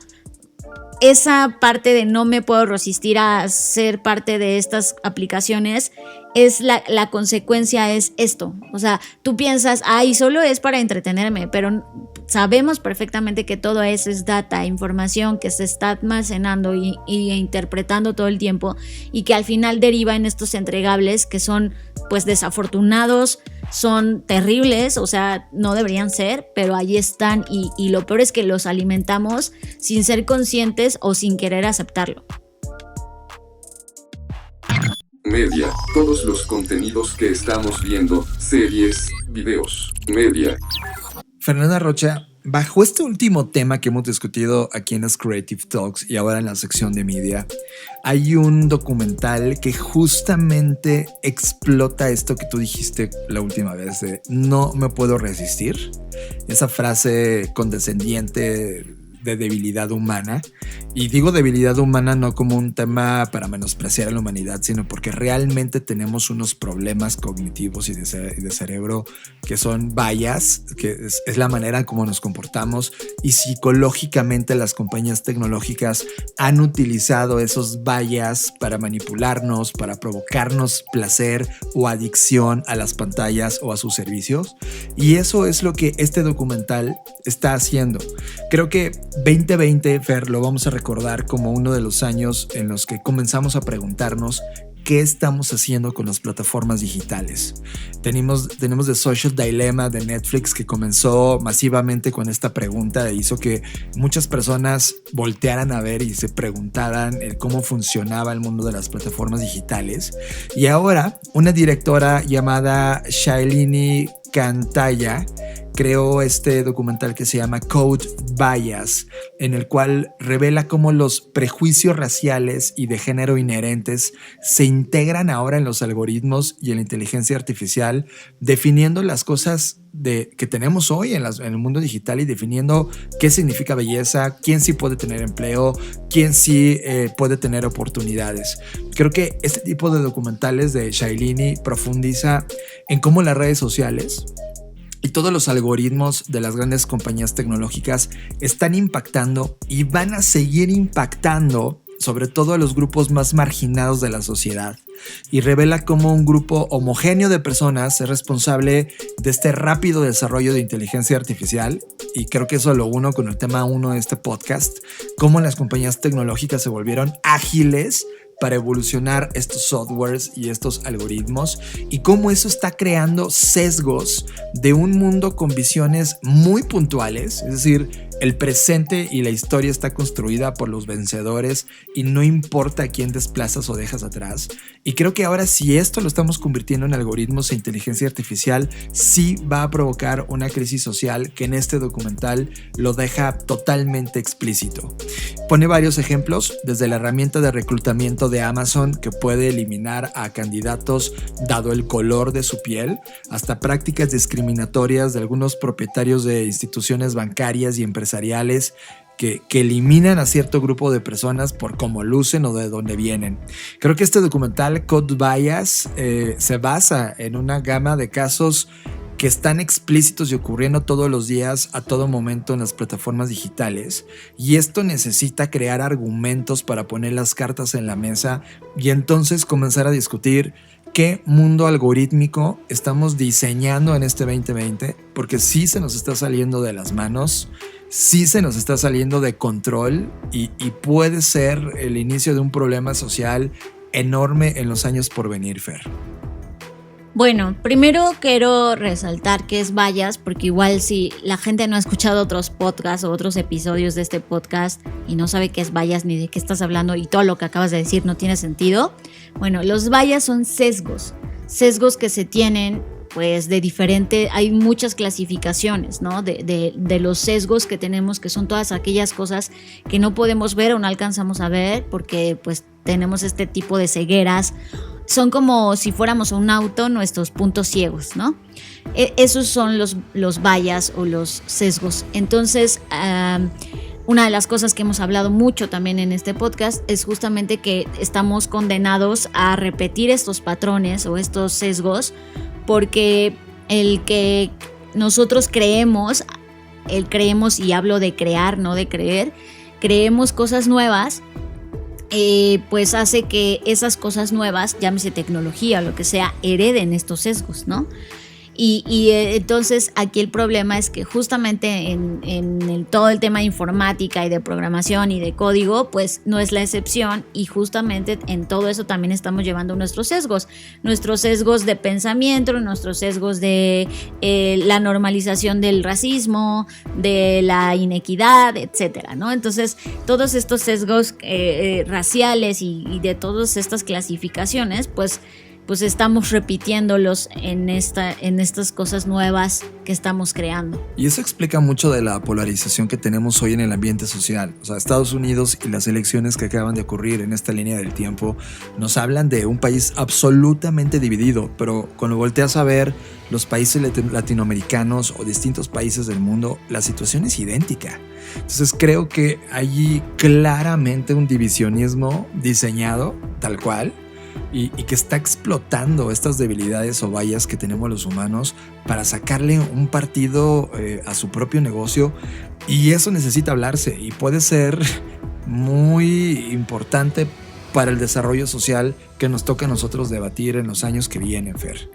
esa parte de no me puedo resistir a ser parte de estas aplicaciones es la consecuencia es esto. O sea, tú piensas, ay, solo es para entretenerme, pero sabemos perfectamente que todo eso es data, información que se está almacenando y interpretando todo el tiempo y que al final deriva en estos entregables que son pues desafortunados, son terribles, o sea, no deberían ser, pero ahí están y lo peor es que los alimentamos sin ser conscientes o sin querer aceptarlo. Media, todos los contenidos que estamos viendo, series, videos, media. Fernanda Rocha, bajo este último tema que hemos discutido aquí en las Creative Talks y ahora en la sección de media, hay un documental que justamente explota esto que tú dijiste la última vez de no me puedo resistir. Esa frase condescendiente de debilidad humana. Y digo debilidad humana no como un tema para menospreciar a la humanidad, sino porque realmente tenemos unos problemas cognitivos y de cerebro que son bias, que es la manera en cómo nos comportamos, y psicológicamente las compañías tecnológicas han utilizado esos bias para manipularnos, para provocarnos placer o adicción a las pantallas o a sus servicios. Y eso es lo que este documental está haciendo. Creo que 2020, Fer, lo vamos a recordar como uno de los años en los que comenzamos a preguntarnos qué estamos haciendo con las plataformas digitales. Tenemos The Social Dilemma de Netflix, que comenzó masivamente con esta pregunta e hizo que muchas personas voltearan a ver y se preguntaran cómo funcionaba el mundo de las plataformas digitales. Y ahora una directora llamada Shailini Cantaya creó este documental que se llama Code Bias, en el cual revela cómo los prejuicios raciales y de género inherentes se integran ahora en los algoritmos y en la inteligencia artificial, definiendo las cosas que tenemos hoy en el mundo digital y definiendo qué significa belleza, quién sí puede tener empleo, quién sí puede tener oportunidades. Creo que este tipo de documentales de Shailini profundiza en cómo las redes sociales y todos los algoritmos de las grandes compañías tecnológicas están impactando y van a seguir impactando sobre todo a los grupos más marginados de la sociedad, y revela cómo un grupo homogéneo de personas es responsable de este rápido desarrollo de inteligencia artificial. Y creo que eso lo uno con el tema 1 de este podcast, cómo las compañías tecnológicas se volvieron ágiles para evolucionar estos softwares y estos algoritmos, y cómo eso está creando sesgos de un mundo con visiones muy puntuales. Es decir, el presente y la historia está construida por los vencedores y no importa a quién desplazas o dejas atrás. Y creo que ahora, si esto lo estamos convirtiendo en algoritmos e inteligencia artificial, sí va a provocar una crisis social que en este documental lo deja totalmente explícito. Pone varios ejemplos, desde la herramienta de reclutamiento de Amazon, que puede eliminar a candidatos dado el color de su piel, hasta prácticas discriminatorias de algunos propietarios de instituciones bancarias y empresariales que eliminan a cierto grupo de personas por cómo lucen o de dónde vienen. Creo que este documental, Code Bias, se basa en una gama de casos que están explícitos y ocurriendo todos los días, a todo momento en las plataformas digitales. Y esto necesita crear argumentos para poner las cartas en la mesa y entonces comenzar a discutir qué mundo algorítmico estamos diseñando en este 2020, porque sí se nos está saliendo de las manos, sí se nos está saliendo de control y puede ser el inicio de un problema social enorme en los años por venir, Fer. Bueno, primero quiero resaltar qué es vallas, porque igual si la gente no ha escuchado otros podcasts o otros episodios de este podcast y no sabe qué es vallas ni de qué estás hablando y todo lo que acabas de decir no tiene sentido. Bueno, los vallas son sesgos que se tienen pues de diferente, hay muchas clasificaciones, ¿no? De los sesgos que tenemos, que son todas aquellas cosas que no podemos ver o no alcanzamos a ver porque pues tenemos este tipo de cegueras. Son como si fuéramos un auto, nuestros puntos ciegos, ¿no? Esos son los vallas o los sesgos. Entonces, una de las cosas que hemos hablado mucho también en este podcast es justamente que estamos condenados a repetir estos patrones o estos sesgos, porque el que nosotros creemos, y hablo de crear, no de creer, creemos cosas nuevas, pues hace que esas cosas nuevas, llámese tecnología o lo que sea, hereden estos sesgos, ¿no? Y entonces aquí el problema es que justamente en todo el tema de informática y de programación y de código, pues no es la excepción, y justamente en todo eso también estamos llevando nuestros sesgos de pensamiento, nuestros sesgos de la normalización del racismo, de la inequidad, etcétera, ¿no? Entonces todos estos sesgos raciales y de todas estas clasificaciones, pues estamos repitiéndolos en estas cosas nuevas que estamos creando. Y eso explica mucho de la polarización que tenemos hoy en el ambiente social. O sea, Estados Unidos y las elecciones que acaban de ocurrir en esta línea del tiempo nos hablan de un país absolutamente dividido, pero cuando volteas a ver los países latinoamericanos o distintos países del mundo, la situación es idéntica. Entonces creo que hay claramente un divisionismo diseñado tal cual, y que está explotando estas debilidades o vallas que tenemos los humanos para sacarle un partido a su propio negocio, y eso necesita hablarse y puede ser muy importante para el desarrollo social que nos toca a nosotros debatir en los años que vienen, Fer.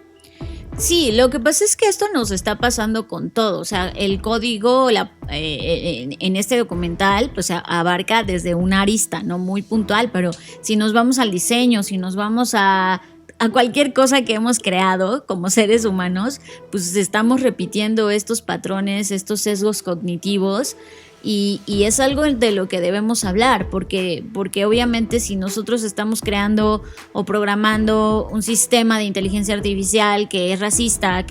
Sí, lo que pasa es que esto nos está pasando con todo. O sea, el código en este documental pues abarca desde una arista, no muy puntual, pero si nos vamos al diseño, si nos vamos a cualquier cosa que hemos creado como seres humanos, pues estamos repitiendo estos patrones, estos sesgos cognitivos. Y es algo de lo que debemos hablar, porque obviamente si nosotros estamos creando o programando un sistema de inteligencia artificial que es racista,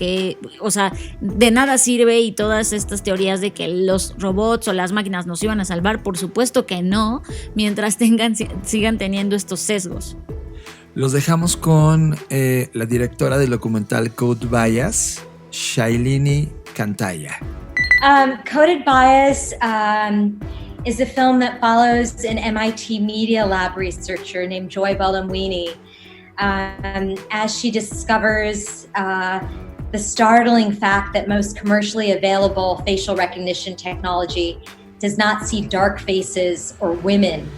o sea, de nada sirve, y todas estas teorías de que los robots o las máquinas nos iban a salvar, por supuesto que no, mientras sigan teniendo estos sesgos. Los dejamos con la directora del documental Code Bias, Shailini Kantaya. Coded Bias is a film that follows an MIT Media Lab researcher named Joy Buolamwini as she discovers the startling fact that most commercially available facial recognition technology does not see dark faces or women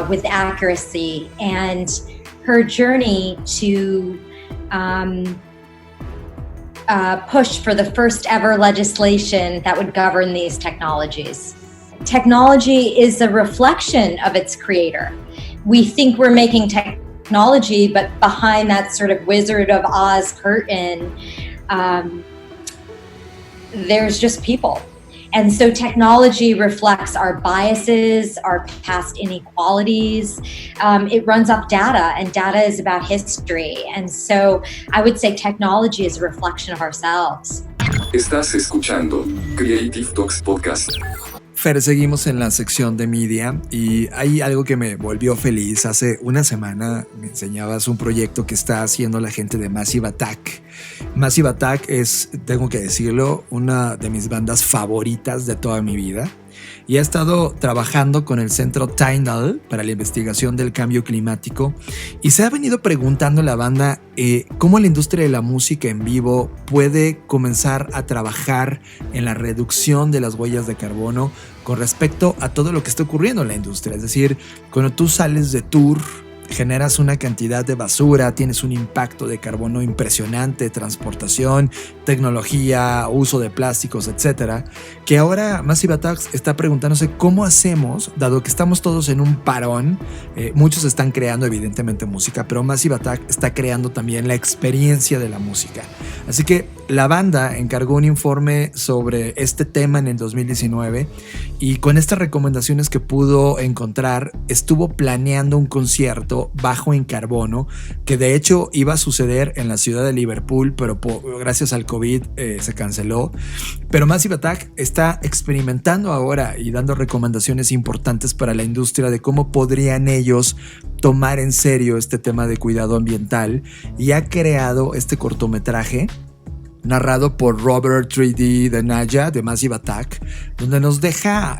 with accuracy, and her journey to push for the first ever legislation that would govern these technologies. Technology is a reflection of its creator. We think we're making technology, but behind that sort of Wizard of Oz curtain, there's just people. And so technology reflects our biases, our past inequalities. It runs off data, and data is about history. And so I would say technology is a reflection of ourselves. Estás escuchando Creative Talks Podcast. Fer, seguimos en la sección de media y hay algo que me volvió feliz. Hace una semana me enseñabas un proyecto que está haciendo la gente de Massive Attack. Massive Attack es, tengo que decirlo, una de mis bandas favoritas de toda mi vida. Y ha estado trabajando con el centro Tyndall para la investigación del cambio climático, y se ha venido preguntando la banda cómo la industria de la música en vivo puede comenzar a trabajar en la reducción de las huellas de carbono con respecto a todo lo que está ocurriendo en la industria. Es decir, cuando tú sales de tour generas una cantidad de basura, tienes un impacto de carbono impresionante, transportación, tecnología, uso de plásticos, etcétera, que ahora Massive Attack está preguntándose cómo hacemos, dado que estamos todos en un parón. Muchos están creando evidentemente música, pero Massive Attack está creando también la experiencia de la música. Así que la banda encargó un informe sobre este tema en el 2019 y con estas recomendaciones que pudo encontrar estuvo planeando un concierto bajo en carbono que de hecho iba a suceder en la ciudad de Liverpool, pero gracias al COVID se canceló. Pero Massive Attack está experimentando ahora y dando recomendaciones importantes para la industria de cómo podrían ellos tomar en serio este tema de cuidado ambiental, y ha creado este cortometraje narrado por Robert 3D de Naya de Massive Attack, donde nos deja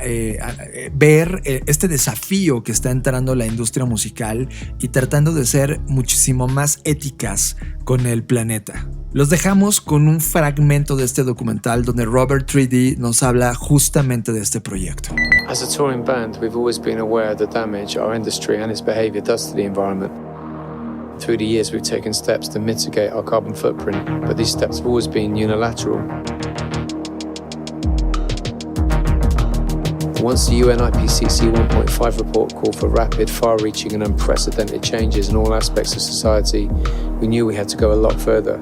ver este desafío que está entrando la industria musical y tratando de ser muchísimo más éticas con el planeta. Los dejamos con un fragmento de este documental donde Robert 3D nos habla justamente de este proyecto. As a touring band, we've always been aware of the damage our industry and its behavior does to the environment. Through the years, we've taken steps to mitigate our carbon footprint, but these steps have always been unilateral. Once the UN IPCC 1.5 report called for rapid, far-reaching and unprecedented changes in all aspects of society, we knew we had to go a lot further.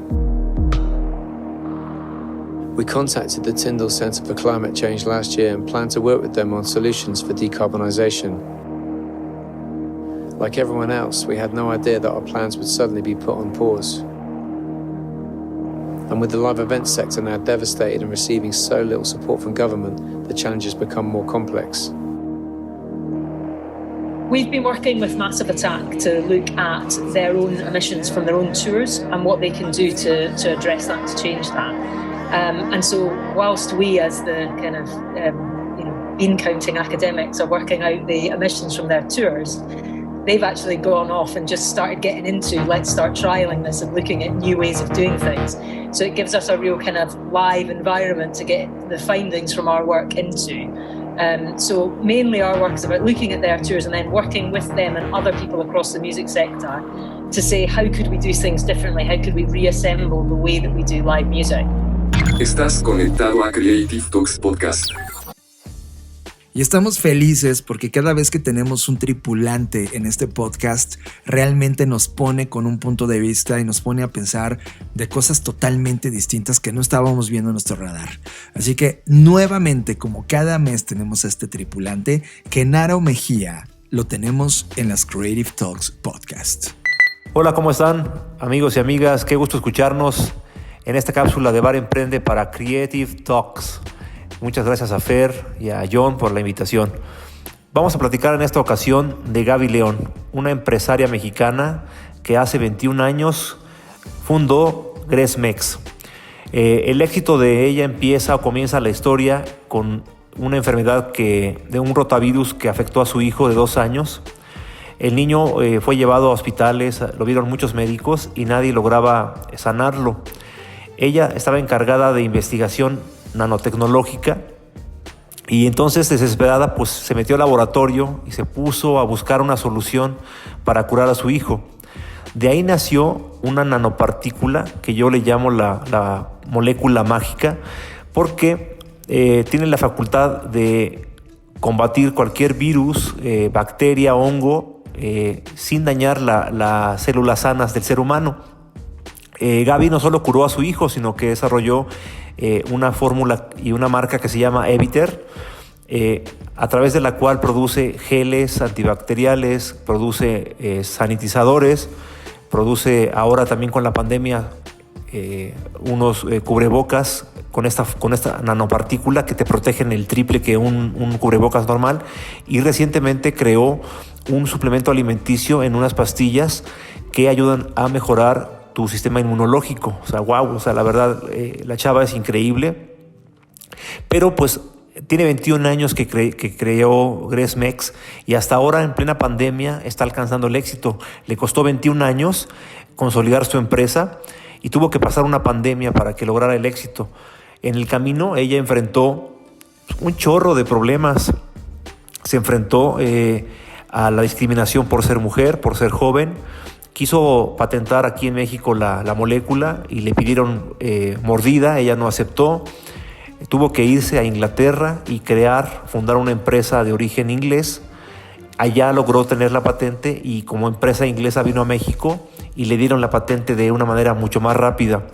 We contacted the Tyndall Centre for Climate Change last year and plan to work with them on solutions for decarbonisation. Like everyone else, we had no idea that our plans would suddenly be put on pause. And with the live events sector now devastated and receiving so little support from government, the challenges become more complex. We've been working with Massive Attack to look at their own emissions from their own tours and what they can do to address that, to change that. And so whilst we as the kind of bean counting academics are working out the emissions from their tours, they've actually gone off and just started getting into, let's start trialing this and looking at new ways of doing things. So it gives us a real kind of live environment to get the findings from our work into. So mainly our work is about looking at their tours and then working with them and other people across the music sector to say, how could we do things differently? How could we reassemble the way that we do live music? Estás conectado a Creative Talks Podcast. Y estamos felices porque cada vez que tenemos un tripulante en este podcast, realmente nos pone con un punto de vista y nos pone a pensar de cosas totalmente distintas que no estábamos viendo en nuestro radar. Así que nuevamente, como cada mes tenemos a este tripulante, Genaro Mejía lo tenemos en las Creative Talks Podcast. Hola, ¿cómo están? Amigos y amigas, qué gusto escucharnos en esta cápsula de Bar Emprende para Creative Talks. Muchas gracias a Fer y a John por la invitación. Vamos a platicar en esta ocasión de Gaby León, una empresaria mexicana que hace 21 años fundó Gresmex. El éxito de ella comienza la historia con una enfermedad de un rotavirus que afectó a su hijo de 2 años. El niño fue llevado a hospitales, lo vieron muchos médicos y nadie lograba sanarlo. Ella estaba encargada de investigación nanotecnológica y entonces, desesperada, pues se metió al laboratorio y se puso a buscar una solución para curar a su hijo. De ahí nació una nanopartícula que yo le llamo la molécula mágica, porque tiene la facultad de combatir cualquier virus, bacteria, hongo, sin dañar las células sanas del ser humano. Gaby no solo curó a su hijo, sino que desarrolló una fórmula y una marca que se llama Eviter, a través de la cual produce geles antibacteriales, produce sanitizadores, produce ahora también con la pandemia unos cubrebocas con esta nanopartícula que te protegen el triple que un cubrebocas normal, y recientemente creó un suplemento alimenticio en unas pastillas que ayudan a mejorar tu sistema inmunológico. O sea, wow, la verdad, la chava es increíble. Pero pues tiene 21 años que creó Gresmex y hasta ahora, en plena pandemia, está alcanzando el éxito. Le costó 21 años consolidar su empresa y tuvo que pasar una pandemia para que lograra el éxito. En el camino ella enfrentó un chorro de problemas. Se enfrentó a la discriminación por ser mujer, por ser joven. Quiso patentar aquí en México la molécula y le pidieron mordida, ella no aceptó. Tuvo que irse a Inglaterra y fundar una empresa de origen inglés. Allá logró tener la patente y como empresa inglesa vino a México y le dieron la patente de una manera mucho más rápida.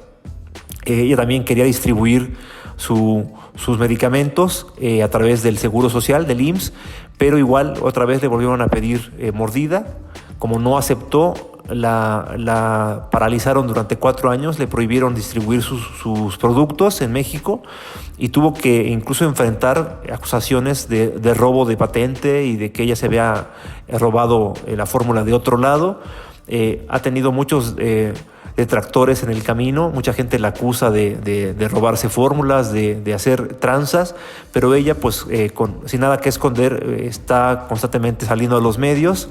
Ella también quería distribuir sus medicamentos a través del Seguro Social, del IMSS, pero igual otra vez le volvieron a pedir mordida. Como no aceptó, la paralizaron durante 4 años, le prohibieron distribuir sus productos en México y tuvo que incluso enfrentar acusaciones de robo de patente y de que ella se había robado la fórmula de otro lado. Ha tenido muchos detractores en el camino, mucha gente la acusa de robarse fórmulas, de hacer tranzas, pero ella pues sin nada que esconder está constantemente saliendo a los medios.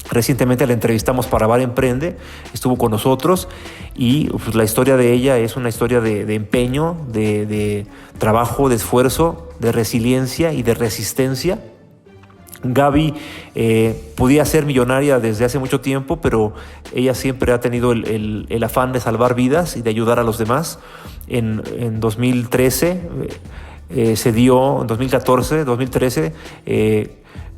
Recientemente la entrevistamos para Bar Emprende, estuvo con nosotros y pues, la historia de ella es una historia de empeño, de trabajo, de esfuerzo, de resiliencia y de resistencia. Gaby podía ser millonaria desde hace mucho tiempo, pero ella siempre ha tenido el afán de salvar vidas y de ayudar a los demás. En 2013 en 2013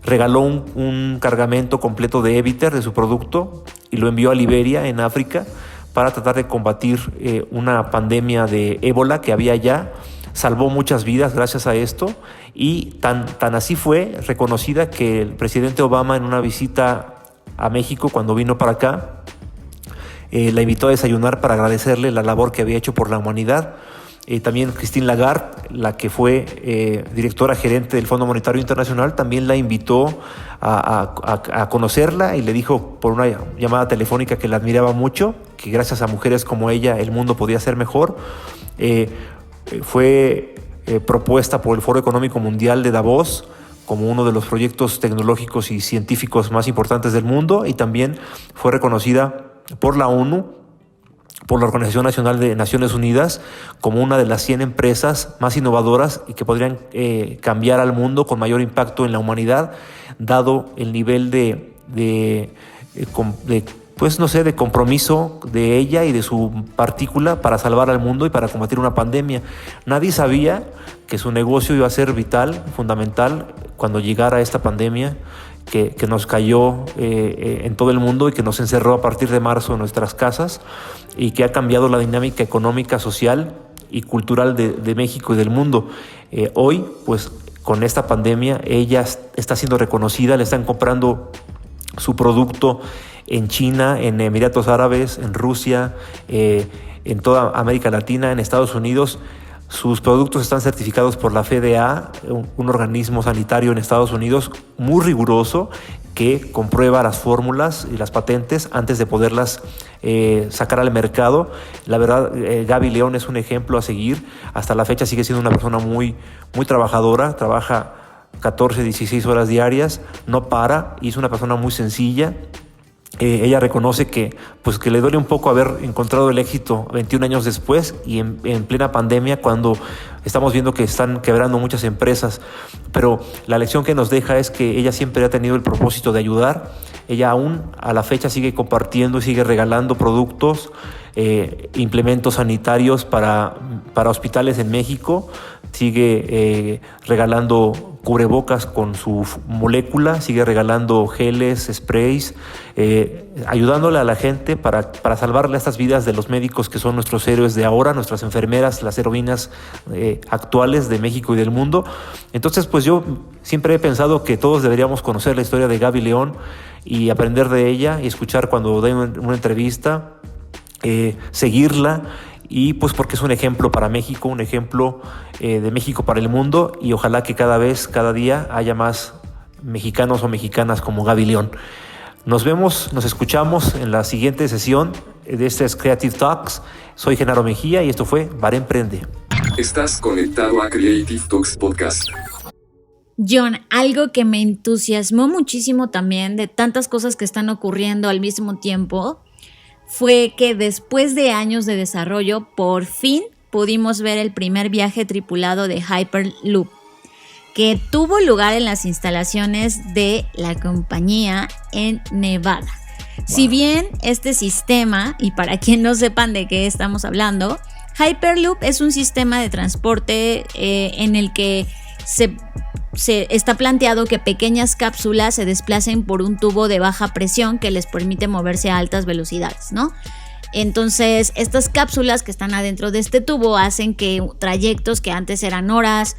regaló un cargamento completo de Eviter, de su producto, y lo envió a Liberia, en África, para tratar de combatir una pandemia de ébola que había allá. Salvó muchas vidas gracias a esto y tan así fue reconocida que el presidente Obama, en una visita a México cuando vino para acá, la invitó a desayunar para agradecerle la labor que había hecho por la humanidad. También Christine Lagarde, la que fue directora gerente del Fondo Monetario Internacional, también la invitó a conocerla y le dijo por una llamada telefónica que la admiraba mucho, que gracias a mujeres como ella el mundo podía ser mejor. Fue propuesta por el Foro Económico Mundial de Davos como uno de los proyectos tecnológicos y científicos más importantes del mundo, y también fue reconocida por la ONU, por la Organización Nacional de Naciones Unidas, como una de las 100 empresas más innovadoras y que podrían cambiar al mundo con mayor impacto en la humanidad, dado el nivel de compromiso de ella y de su partícula para salvar al mundo y para combatir una pandemia. Nadie sabía que su negocio iba a ser vital, fundamental, cuando llegara esta pandemia que nos cayó en todo el mundo y que nos encerró a partir de marzo en nuestras casas y que ha cambiado la dinámica económica, social y cultural de México y del mundo. Hoy, pues, con esta pandemia, ella está siendo reconocida, le están comprando su producto en China, en Emiratos Árabes, en Rusia, en toda América Latina, en Estados Unidos. Sus productos están certificados por la FDA, un organismo sanitario en Estados Unidos muy riguroso que comprueba las fórmulas y las patentes antes de poderlas sacar al mercado. La verdad, Gaby León es un ejemplo a seguir. Hasta la fecha sigue siendo una persona muy, muy trabajadora, trabaja 14, 16 horas diarias, no para, y es una persona muy sencilla. Ella reconoce que le duele un poco haber encontrado el éxito 21 años después y en plena pandemia, cuando estamos viendo que están quebrando muchas empresas. Pero la lección que nos deja es que ella siempre ha tenido el propósito de ayudar. Ella aún a la fecha sigue compartiendo y sigue regalando productos, implementos sanitarios para hospitales en México. Sigue regalando cubrebocas con su molécula, sigue regalando geles, sprays, ayudándole a la gente para salvarle estas vidas de los médicos que son nuestros héroes de ahora, nuestras enfermeras, las heroínas actuales de México y del mundo. Entonces, pues yo siempre he pensado que todos deberíamos conocer la historia de Gaby León y aprender de ella y escuchar cuando dé una entrevista, seguirla. Y pues porque es un ejemplo para México, un ejemplo de México para el mundo, y ojalá que cada día haya más mexicanos o mexicanas como Gaby León. Nos vemos, nos escuchamos en la siguiente sesión de este Creative Talks. Soy Genaro Mejía y esto fue Bar Emprende. Estás conectado a Creative Talks Podcast. John, algo que me entusiasmó muchísimo también de tantas cosas que están ocurriendo al mismo tiempo fue que después de años de desarrollo, por fin pudimos ver el primer viaje tripulado de Hyperloop. que tuvo lugar en las instalaciones de la compañía en Nevada. Wow. Si bien este sistema, y para quien no sepan de qué estamos hablando, Hyperloop es un sistema de transporte en el que se está planteado que pequeñas cápsulas se desplacen por un tubo de baja presión que les permite moverse a altas velocidades, ¿no? Entonces, estas cápsulas que están adentro de este tubo hacen que trayectos que antes eran horas,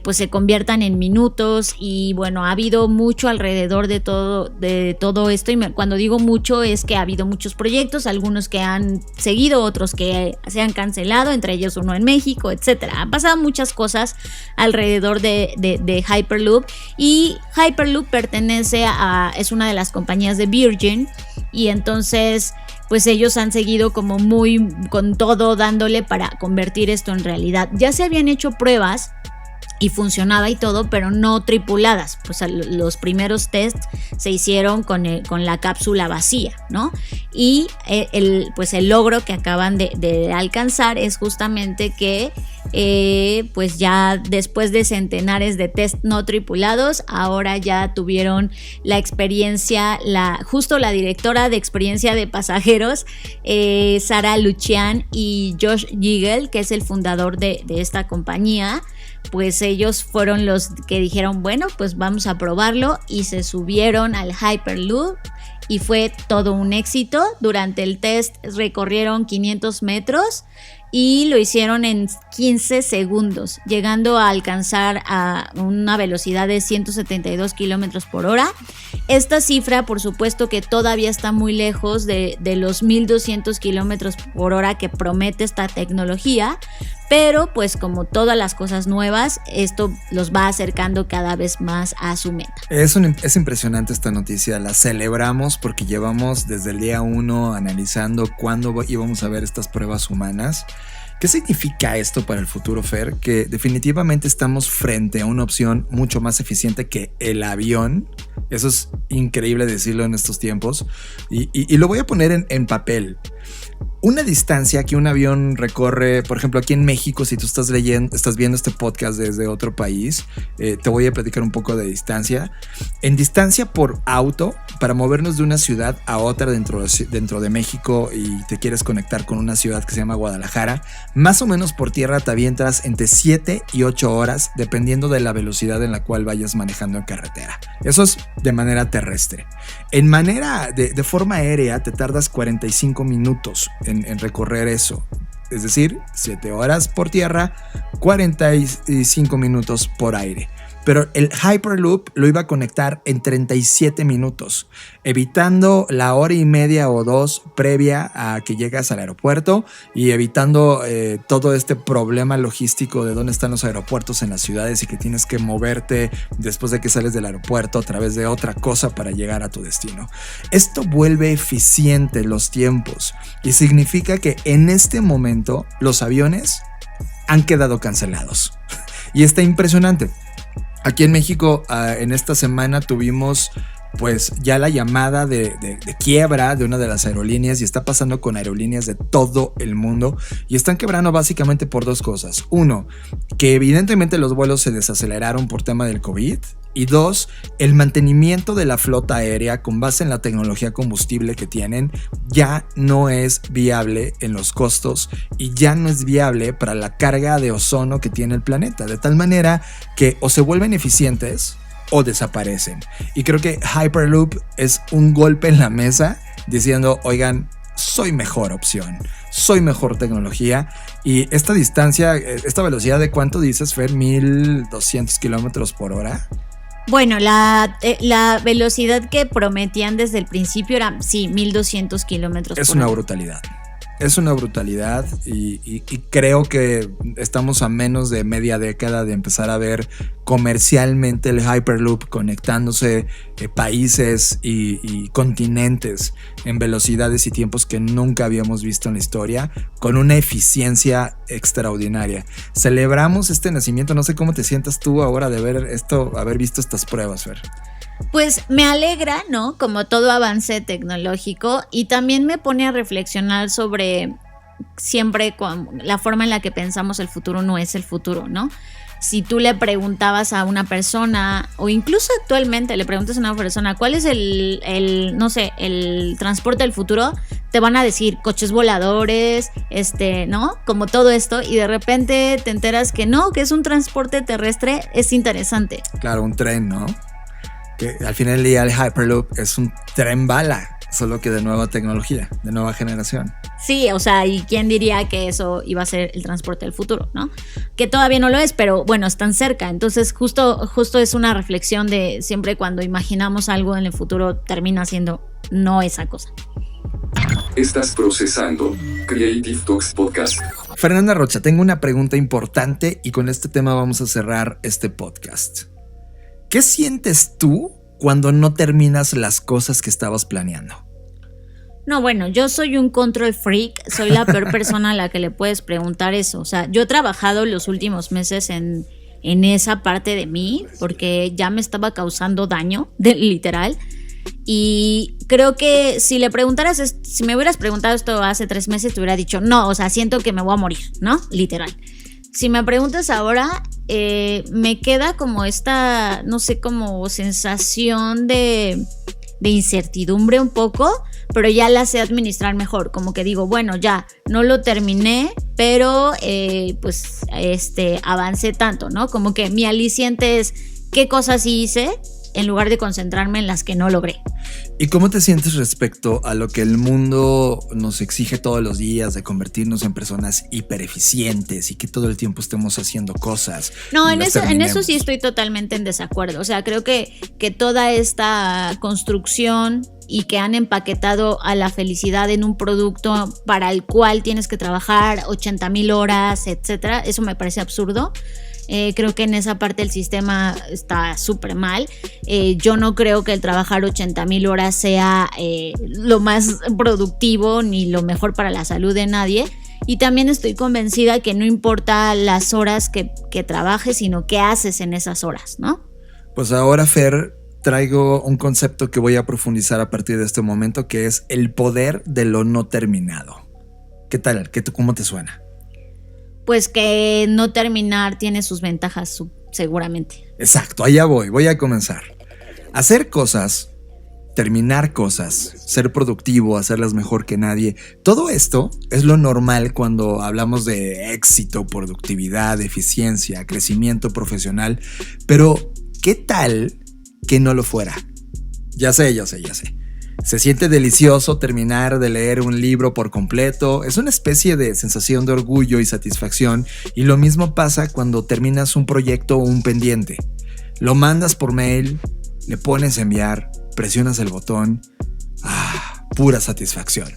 pues se conviertan en minutos. Y bueno, ha habido mucho alrededor de todo esto. Y cuando digo mucho es que ha habido muchos proyectos, algunos que han seguido, otros que se han cancelado, entre ellos uno en México, etcétera. Han pasado muchas cosas alrededor de Hyperloop. Y Hyperloop es una de las compañías de Virgin. Y entonces, pues ellos han seguido como muy con todo dándole para convertir esto en realidad. Ya se habían hecho pruebas y funcionaba y todo, pero no tripuladas. Pues los primeros tests se hicieron con la cápsula vacía, ¿no? Y el logro que acaban de alcanzar es justamente que pues ya después de centenares de test no tripulados, ahora ya tuvieron la experiencia, justo la directora de experiencia de pasajeros, Sarah Lucian, y Josh Giggle, que es el fundador de esta compañía. Pues ellos fueron los que dijeron, bueno, pues vamos a probarlo, y se subieron al Hyperloop y fue todo un éxito. Durante el test recorrieron 500 metros y lo hicieron en 15 segundos, llegando a alcanzar a una velocidad de 172 kilómetros por hora. Esta cifra, por supuesto, que todavía está muy lejos de los 1200 kilómetros por hora que promete esta tecnología, pero pues como todas las cosas nuevas, esto los va acercando cada vez más a su meta. Es impresionante esta noticia, la celebramos porque llevamos desde el día 1 analizando cuándo íbamos a ver estas pruebas humanas. ¿Qué significa esto para el futuro, Fer? Que definitivamente estamos frente a una opción mucho más eficiente que el avión. Eso es increíble decirlo en estos tiempos. Y lo voy a poner en papel. Una distancia que un avión recorre, por ejemplo, aquí en México, si tú estás viendo este podcast desde otro país, te voy a platicar un poco de distancia. En distancia por auto, para movernos de una ciudad a otra dentro de México, y te quieres conectar con una ciudad que se llama Guadalajara, más o menos por tierra te avientas entre 7 y 8 horas, dependiendo de la velocidad en la cual vayas manejando en carretera. Eso es de manera terrestre. En manera de forma aérea te tardas 45 minutos en recorrer eso. Es decir, 7 horas por tierra, 45 minutos por aire. Pero el Hyperloop lo iba a conectar en 37 minutos, evitando la hora y media o 2 previa a que llegas al aeropuerto, y evitando todo este problema logístico de dónde están los aeropuertos en las ciudades y que tienes que moverte después de que sales del aeropuerto a través de otra cosa para llegar a tu destino. Esto vuelve eficiente los tiempos y significa que en este momento los aviones han quedado cancelados. Y está impresionante. Aquí en México, en esta semana tuvimos pues ya la llamada de quiebra de una de las aerolíneas, y está pasando con aerolíneas de todo el mundo, y están quebrando básicamente por 2 cosas. 1, que evidentemente los vuelos se desaceleraron por tema del COVID, y 2, el mantenimiento de la flota aérea con base en la tecnología combustible que tienen ya no es viable en los costos, y ya no es viable para la carga de ozono que tiene el planeta, de tal manera que o se vuelven eficientes o desaparecen. Y creo que Hyperloop es un golpe en la mesa diciendo, oigan, soy mejor opción, soy mejor tecnología. Y esta distancia, esta velocidad de ¿cuánto dices, Fer? 1200 kilómetros por hora. Bueno, la velocidad que prometían desde el principio era, sí, 1200 kilómetros por hora. Es una brutalidad. Es una brutalidad, y creo que estamos a menos de media década de empezar a ver comercialmente el Hyperloop conectándose países y continentes en velocidades y tiempos que nunca habíamos visto en la historia, con una eficiencia extraordinaria. Celebramos este nacimiento. No sé cómo te sientas tú ahora de ver esto, haber visto estas pruebas, Fer. Pues me alegra, ¿no? Como todo avance tecnológico, y también me pone a reflexionar sobre siempre la forma en la que pensamos el futuro no es el futuro, ¿no? si tú le preguntabas a una persona, o incluso actualmente le preguntas a una persona cuál es el transporte del futuro, te van a decir coches voladores, ¿no? Como todo esto, y de repente te enteras que no, que es un transporte terrestre. Es interesante. Claro, un tren, ¿no? Que al final del día el Hyperloop es un tren bala, solo que de nueva tecnología, de nueva generación. Sí, o sea, ¿y quién diría que eso iba a ser el transporte del futuro, no? Que todavía no lo es, pero bueno, están cerca. Entonces, justo es una reflexión de siempre cuando imaginamos algo en el futuro, termina siendo no esa cosa. Estás procesando Creative Talks Podcast. Fernanda Rocha, tengo una pregunta importante y con este tema vamos a cerrar este podcast. ¿Qué sientes tú cuando no terminas las cosas que estabas planeando? No, bueno, yo soy un control freak, soy la peor persona a la que le puedes preguntar eso. O sea, yo he trabajado los últimos meses en esa parte de mí porque ya me estaba causando daño, literal. Y creo que si me hubieras preguntado esto hace 3 meses, te hubiera dicho, no, o sea, siento que me voy a morir, ¿no? Literal. Si me preguntas ahora, me queda como esta, no sé, como sensación de incertidumbre un poco, pero ya la sé administrar mejor. Como que digo, bueno, ya no lo terminé, pero avancé tanto, ¿no? Como que mi aliciente es qué cosas sí hice en lugar de concentrarme en las que no logré. ¿Y cómo te sientes respecto a lo que el mundo nos exige todos los días de convertirnos en personas hipereficientes y que todo el tiempo estemos haciendo cosas? No, en eso sí estoy totalmente en desacuerdo. O sea, creo que toda esta construcción y que han empaquetado a la felicidad en un producto para el cual tienes que trabajar 80,000 horas, etcétera, eso me parece absurdo. Creo que en esa parte el sistema está súper mal. Yo no creo que el trabajar 80,000 horas sea lo más productivo ni lo mejor para la salud de nadie. Y también estoy convencida que no importa las horas que trabajes, sino qué haces en esas horas, ¿no? Pues ahora, Fer, traigo un concepto que voy a profundizar a partir de este momento, que es el poder de lo no terminado. ¿Qué tal? ¿Cómo te suena? Pues que no terminar tiene sus ventajas, seguramente. Exacto, allá voy a comenzar. Hacer cosas, terminar cosas, ser productivo, hacerlas mejor que nadie, todo esto es lo normal cuando hablamos de éxito, productividad, eficiencia, crecimiento profesional. Pero, ¿qué tal que no lo fuera? Ya sé. Se siente delicioso terminar de leer un libro por completo. Es una especie de sensación de orgullo y satisfacción. Y lo mismo pasa cuando terminas un proyecto o un pendiente. Lo mandas por mail, le pones a enviar, presionas el botón. Pura satisfacción.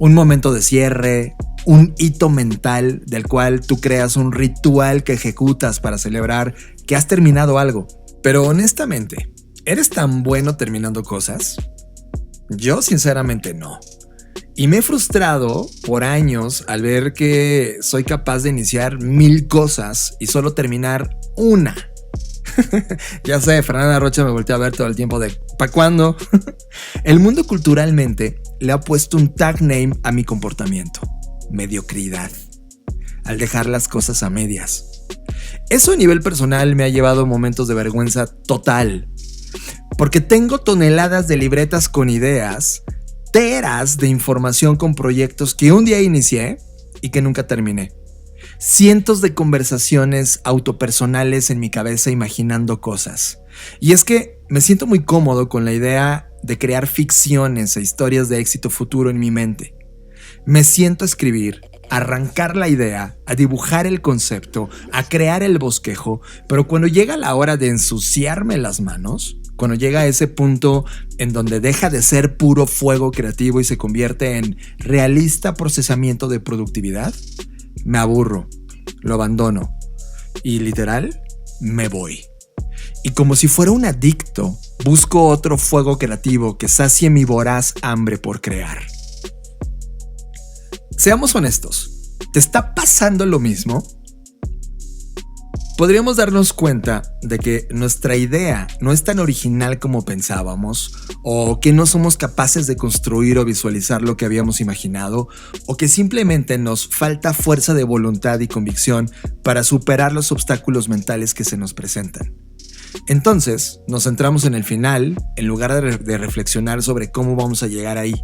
Un momento de cierre, un hito mental del cual tú creas un ritual que ejecutas para celebrar que has terminado algo. Pero honestamente, ¿eres tan bueno terminando cosas? Yo sinceramente no. Y me he frustrado por años al ver que soy capaz de iniciar 1000 cosas y solo terminar una. Ya sé, Fernanda Rocha me volteó a ver todo el tiempo de ¿para cuándo? El mundo culturalmente le ha puesto un tag name a mi comportamiento: mediocridad, al dejar las cosas a medias. Eso a nivel personal me ha llevado a momentos de vergüenza total. Porque tengo toneladas de libretas con ideas, teras de información con proyectos que un día inicié y que nunca terminé. Cientos de conversaciones autopersonales en mi cabeza imaginando cosas. Y es que me siento muy cómodo con la idea de crear ficciones e historias de éxito futuro en mi mente. Me siento a escribir, a arrancar la idea, a dibujar el concepto, a crear el bosquejo, pero cuando llega la hora de ensuciarme las manos, cuando llega a ese punto en donde deja de ser puro fuego creativo y se convierte en realista procesamiento de productividad, me aburro, lo abandono y literal me voy. Y como si fuera un adicto, busco otro fuego creativo que sacie mi voraz hambre por crear. Seamos honestos, ¿te está pasando lo mismo? podríamos darnos cuenta de que nuestra idea no es tan original como pensábamos, o que no somos capaces de construir o visualizar lo que habíamos imaginado, o que simplemente nos falta fuerza de voluntad y convicción para superar los obstáculos mentales que se nos presentan. Entonces, nos centramos en el final en lugar de reflexionar sobre cómo vamos a llegar ahí.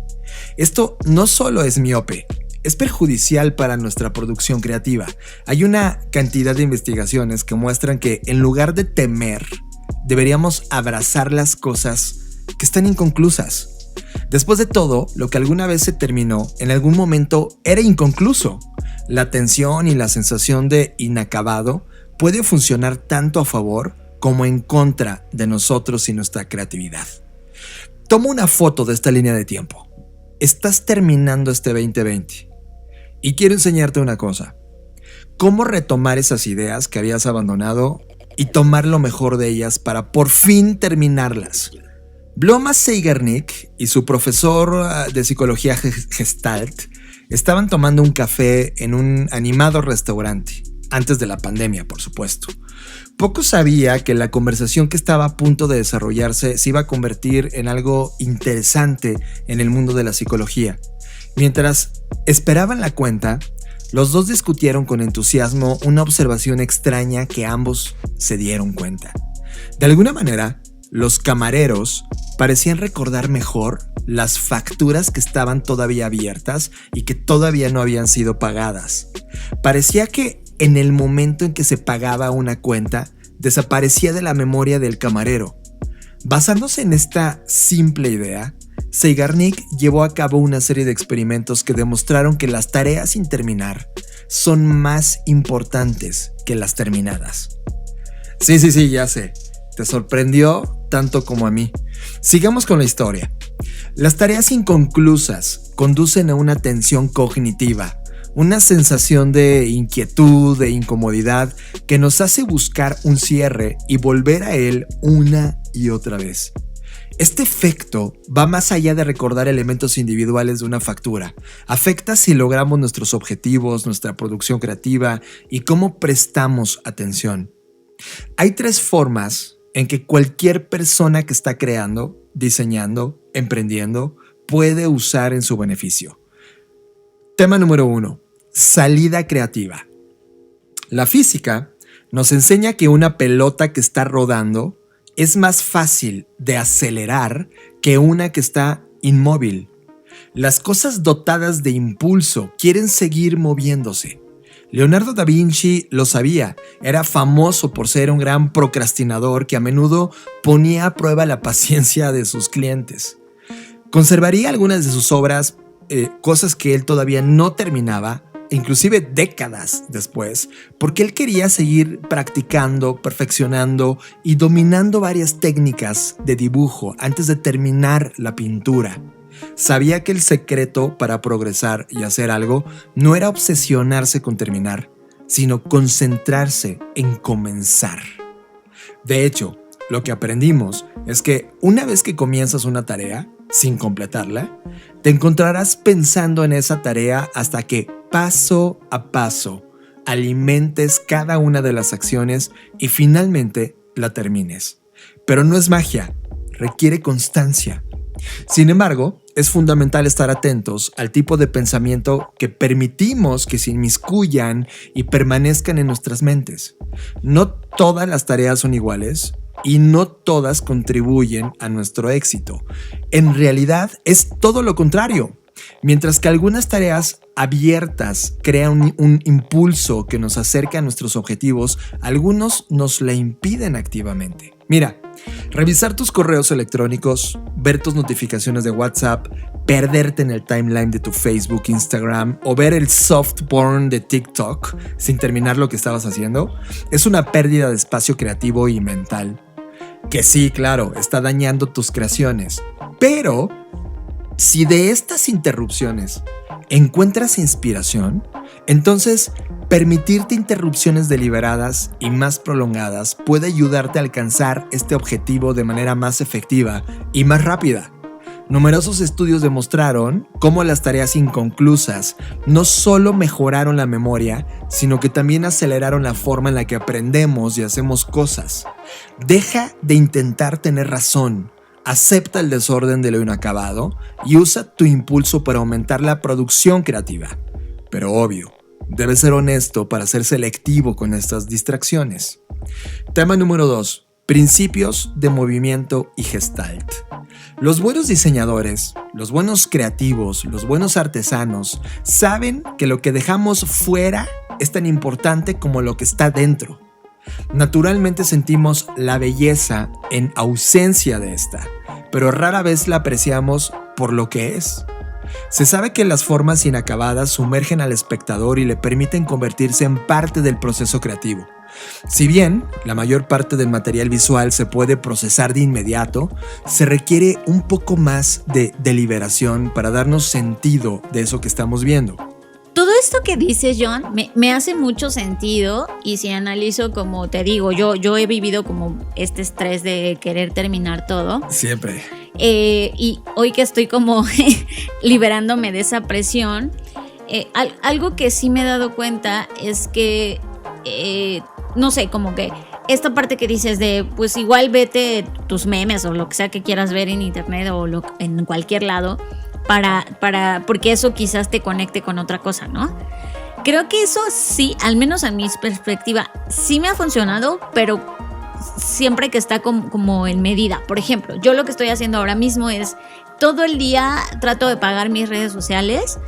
Esto no solo es miope, es perjudicial para nuestra producción creativa. Hay una cantidad de investigaciones que muestran que en lugar de temer, deberíamos abrazar las cosas que están inconclusas. Después de todo, lo que alguna vez se terminó, en algún momento era inconcluso. La tensión y la sensación de inacabado puede funcionar tanto a favor como en contra de nosotros y nuestra creatividad. Toma una foto de esta línea de tiempo. Estás terminando este 2020 y quiero enseñarte una cosa: cómo retomar esas ideas que habías abandonado y tomar lo mejor de ellas para por fin terminarlas. Bloma Zeigarnik y su profesor de psicología Gestalt estaban tomando un café en un animado restaurante, antes de la pandemia, por supuesto. Poco sabía que la conversación que estaba a punto de desarrollarse se iba a convertir en algo interesante en el mundo de la psicología. Mientras esperaban la cuenta, los dos discutieron con entusiasmo una observación extraña que ambos se dieron cuenta. De alguna manera, los camareros parecían recordar mejor las facturas que estaban todavía abiertas y que todavía no habían sido pagadas. Parecía que en el momento en que se pagaba una cuenta, desaparecía de la memoria del camarero. Basándose en esta simple idea, Zeigarnik llevó a cabo una serie de experimentos que demostraron que las tareas sin terminar son más importantes que las terminadas. Sí, ya sé. Te sorprendió tanto como a mí. Sigamos con la historia. Las tareas inconclusas conducen a una tensión cognitiva, una sensación de inquietud, de incomodidad, que nos hace buscar un cierre y volver a él una y otra vez. Este efecto va más allá de recordar elementos individuales de una factura. Afecta si logramos nuestros objetivos, nuestra producción creativa y cómo prestamos atención. Hay 3 formas en que cualquier persona que está creando, diseñando, emprendiendo, puede usar en su beneficio. Tema número 1. Salida creativa. La física nos enseña que una pelota que está rodando es más fácil de acelerar que una que está inmóvil. Las cosas dotadas de impulso quieren seguir moviéndose. Leonardo da Vinci lo sabía, era famoso por ser un gran procrastinador que a menudo ponía a prueba la paciencia de sus clientes. Conservaría algunas de sus obras, cosas que él todavía no terminaba, inclusive décadas después, porque él quería seguir practicando, perfeccionando y dominando varias técnicas de dibujo antes de terminar la pintura. Sabía que el secreto para progresar y hacer algo no era obsesionarse con terminar, sino concentrarse en comenzar. De hecho, lo que aprendimos es que una vez que comienzas una tarea, sin completarla, te encontrarás pensando en esa tarea hasta que, paso a paso, alimentes cada una de las acciones y finalmente la termines. Pero no es magia, requiere constancia. Sin embargo, es fundamental estar atentos al tipo de pensamiento que permitimos que se inmiscuyan y permanezcan en nuestras mentes. No todas las tareas son iguales y no todas contribuyen a nuestro éxito. En realidad es todo lo contrario. Mientras que algunas tareas abiertas crean un impulso que nos acerca a nuestros objetivos, algunos nos la impiden activamente. Mira, revisar tus correos electrónicos, ver tus notificaciones de WhatsApp, perderte en el timeline de tu Facebook, Instagram o ver el soft porn de TikTok sin terminar lo que estabas haciendo, es una pérdida de espacio creativo y mental. Que sí, claro, está dañando tus creaciones. Pero si de estas interrupciones encuentras inspiración, entonces permitirte interrupciones deliberadas y más prolongadas puede ayudarte a alcanzar este objetivo de manera más efectiva y más rápida. Numerosos estudios demostraron cómo las tareas inconclusas no solo mejoraron la memoria, sino que también aceleraron la forma en la que aprendemos y hacemos cosas. Deja de intentar tener razón, acepta el desorden de lo inacabado y usa tu impulso para aumentar la producción creativa. Pero obvio, debes ser honesto para ser selectivo con estas distracciones. Tema número 2. Principios de movimiento y gestalt. Los buenos diseñadores, los buenos creativos, los buenos artesanos saben que lo que dejamos fuera es tan importante como lo que está dentro. Naturalmente sentimos la belleza en ausencia de esta, pero rara vez la apreciamos por lo que es. Se sabe que las formas inacabadas sumergen al espectador y le permiten convertirse en parte del proceso creativo. Si bien la mayor parte del material visual se puede procesar de inmediato, se requiere un poco más de deliberación para darnos sentido de eso que estamos viendo. Todo esto que dices, John, me hace mucho sentido, y si analizo, como te digo, yo he vivido como este estrés de querer terminar todo. Siempre. Y hoy que estoy como liberándome de esa presión, algo que sí me he dado cuenta es que, no sé, como que esta parte que dices de, pues igual vete tus memes o lo que sea que quieras ver en internet o en cualquier lado, porque eso quizás te conecte con otra cosa, ¿no? Creo que eso sí, al menos en mi perspectiva, sí me ha funcionado, pero siempre que está como en medida. Por ejemplo, yo lo que estoy haciendo ahora mismo es todo el día trato de pagar mis redes sociales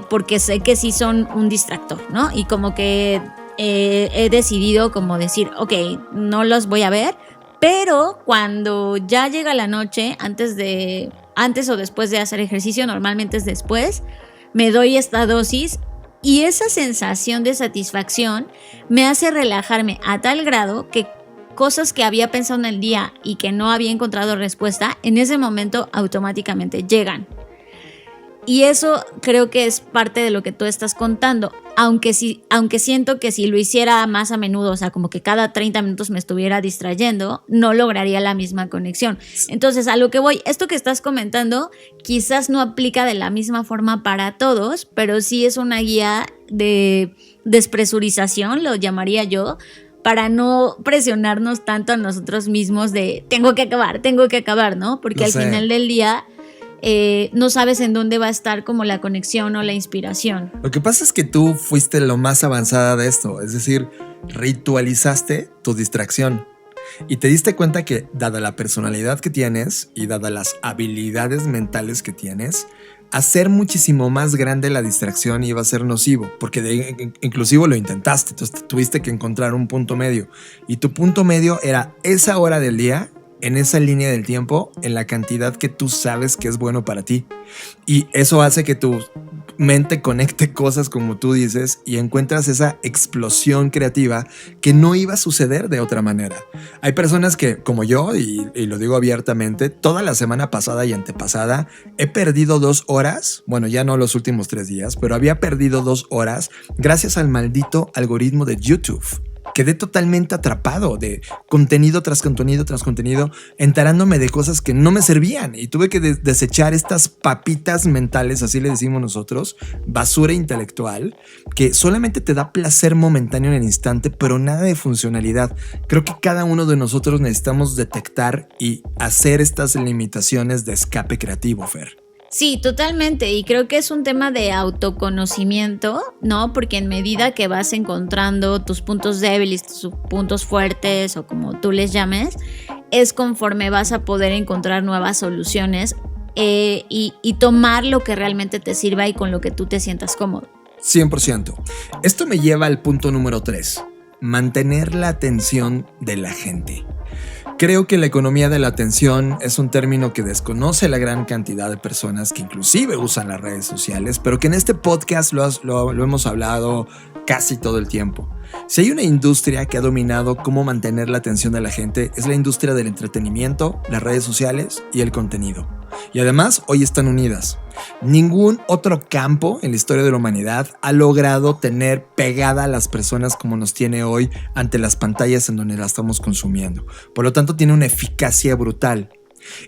porque sé que sí son un distractor, ¿no? Y como que he decidido como decir, ok, no los voy a ver, pero cuando ya llega la noche, antes o después de hacer ejercicio, normalmente es después, me doy esta dosis y esa sensación de satisfacción me hace relajarme a tal grado que cosas que había pensado en el día y que no había encontrado respuesta, en ese momento automáticamente llegan. Y eso creo que es parte de lo que tú estás contando, aunque siento que si lo hiciera más a menudo, o sea, como que cada 30 minutos me estuviera distrayendo, no lograría la misma conexión. Entonces, a lo que voy, esto que estás comentando quizás no aplica de la misma forma para todos, pero sí es una guía de despresurización, lo llamaría yo, para no presionarnos tanto a nosotros mismos de tengo que acabar, ¿no? Porque al final del día no sabes en dónde va a estar como la conexión o la inspiración. Lo que pasa es que tú fuiste lo más avanzada de esto, es decir, ritualizaste tu distracción y te diste cuenta que, dada la personalidad que tienes y dada las habilidades mentales que tienes, hacer muchísimo más grande la distracción iba a ser nocivo, porque inclusive lo intentaste, entonces tuviste que encontrar un punto medio y tu punto medio era esa hora del día, en esa línea del tiempo, en la cantidad que tú sabes que es bueno para ti. Y eso hace que tu mente conecte cosas como tú dices y encuentras esa explosión creativa que no iba a suceder de otra manera. Hay personas que, como yo, y lo digo abiertamente, toda la semana pasada y antepasada he perdido 2 horas, bueno, ya no los últimos 3 días, pero había perdido 2 horas gracias al maldito algoritmo de YouTube. Quedé totalmente atrapado de contenido tras contenido tras contenido, enterándome de cosas que no me servían y tuve que desechar estas papitas mentales, así le decimos nosotros, basura intelectual, que solamente te da placer momentáneo en el instante, pero nada de funcionalidad. Creo que cada uno de nosotros necesitamos detectar y hacer estas limitaciones de escape creativo, Fer. Sí, totalmente, y creo que es un tema de autoconocimiento, ¿no? Porque en medida que vas encontrando tus puntos débiles, tus puntos fuertes o como tú les llames, es conforme vas a poder encontrar nuevas soluciones y tomar lo que realmente te sirva y con lo que tú te sientas cómodo. 100%. Esto me lleva al punto número 3, mantener la atención de la gente. Creo que la economía de la atención es un término que desconoce la gran cantidad de personas que inclusive usan las redes sociales, pero que en este podcast lo hemos hablado casi todo el tiempo. Si hay una industria que ha dominado cómo mantener la atención de la gente, es la industria del entretenimiento, las redes sociales y el contenido. Y además, hoy están unidas. Ningún otro campo en la historia de la humanidad ha logrado tener pegada a las personas como nos tiene hoy ante las pantallas en donde la estamos consumiendo. Por lo tanto, tiene una eficacia brutal.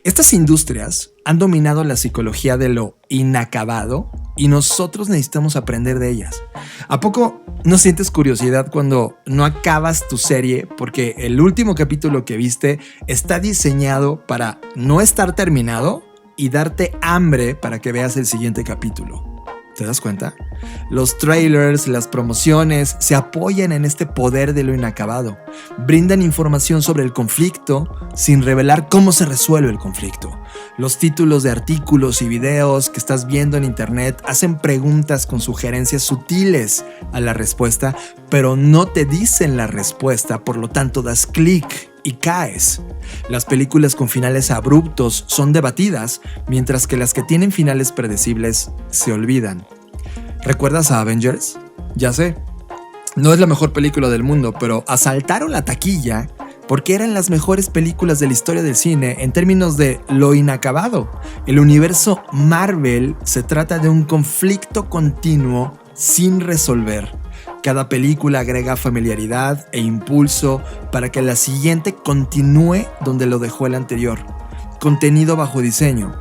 Estas industrias han dominado la psicología de lo inacabado y nosotros necesitamos aprender de ellas. ¿A poco no sientes curiosidad cuando no acabas tu serie porque el último capítulo que viste está diseñado para no estar terminado y darte hambre para que veas el siguiente capítulo? ¿Te das cuenta? Los trailers, las promociones se apoyan en este poder de lo inacabado. Brindan información sobre el conflicto sin revelar cómo se resuelve el conflicto. Los títulos de artículos y videos que estás viendo en internet hacen preguntas con sugerencias sutiles a la respuesta, pero no te dicen la respuesta, por lo tanto das clic y caes. Las películas con finales abruptos son debatidas, mientras que las que tienen finales predecibles se olvidan. ¿Recuerdas a Avengers? Ya sé, no es la mejor película del mundo, pero asaltaron la taquilla porque eran las mejores películas de la historia del cine en términos de lo inacabado. El universo Marvel se trata de un conflicto continuo sin resolver. Cada película agrega familiaridad e impulso para que la siguiente continúe donde lo dejó el anterior. Contenido bajo diseño.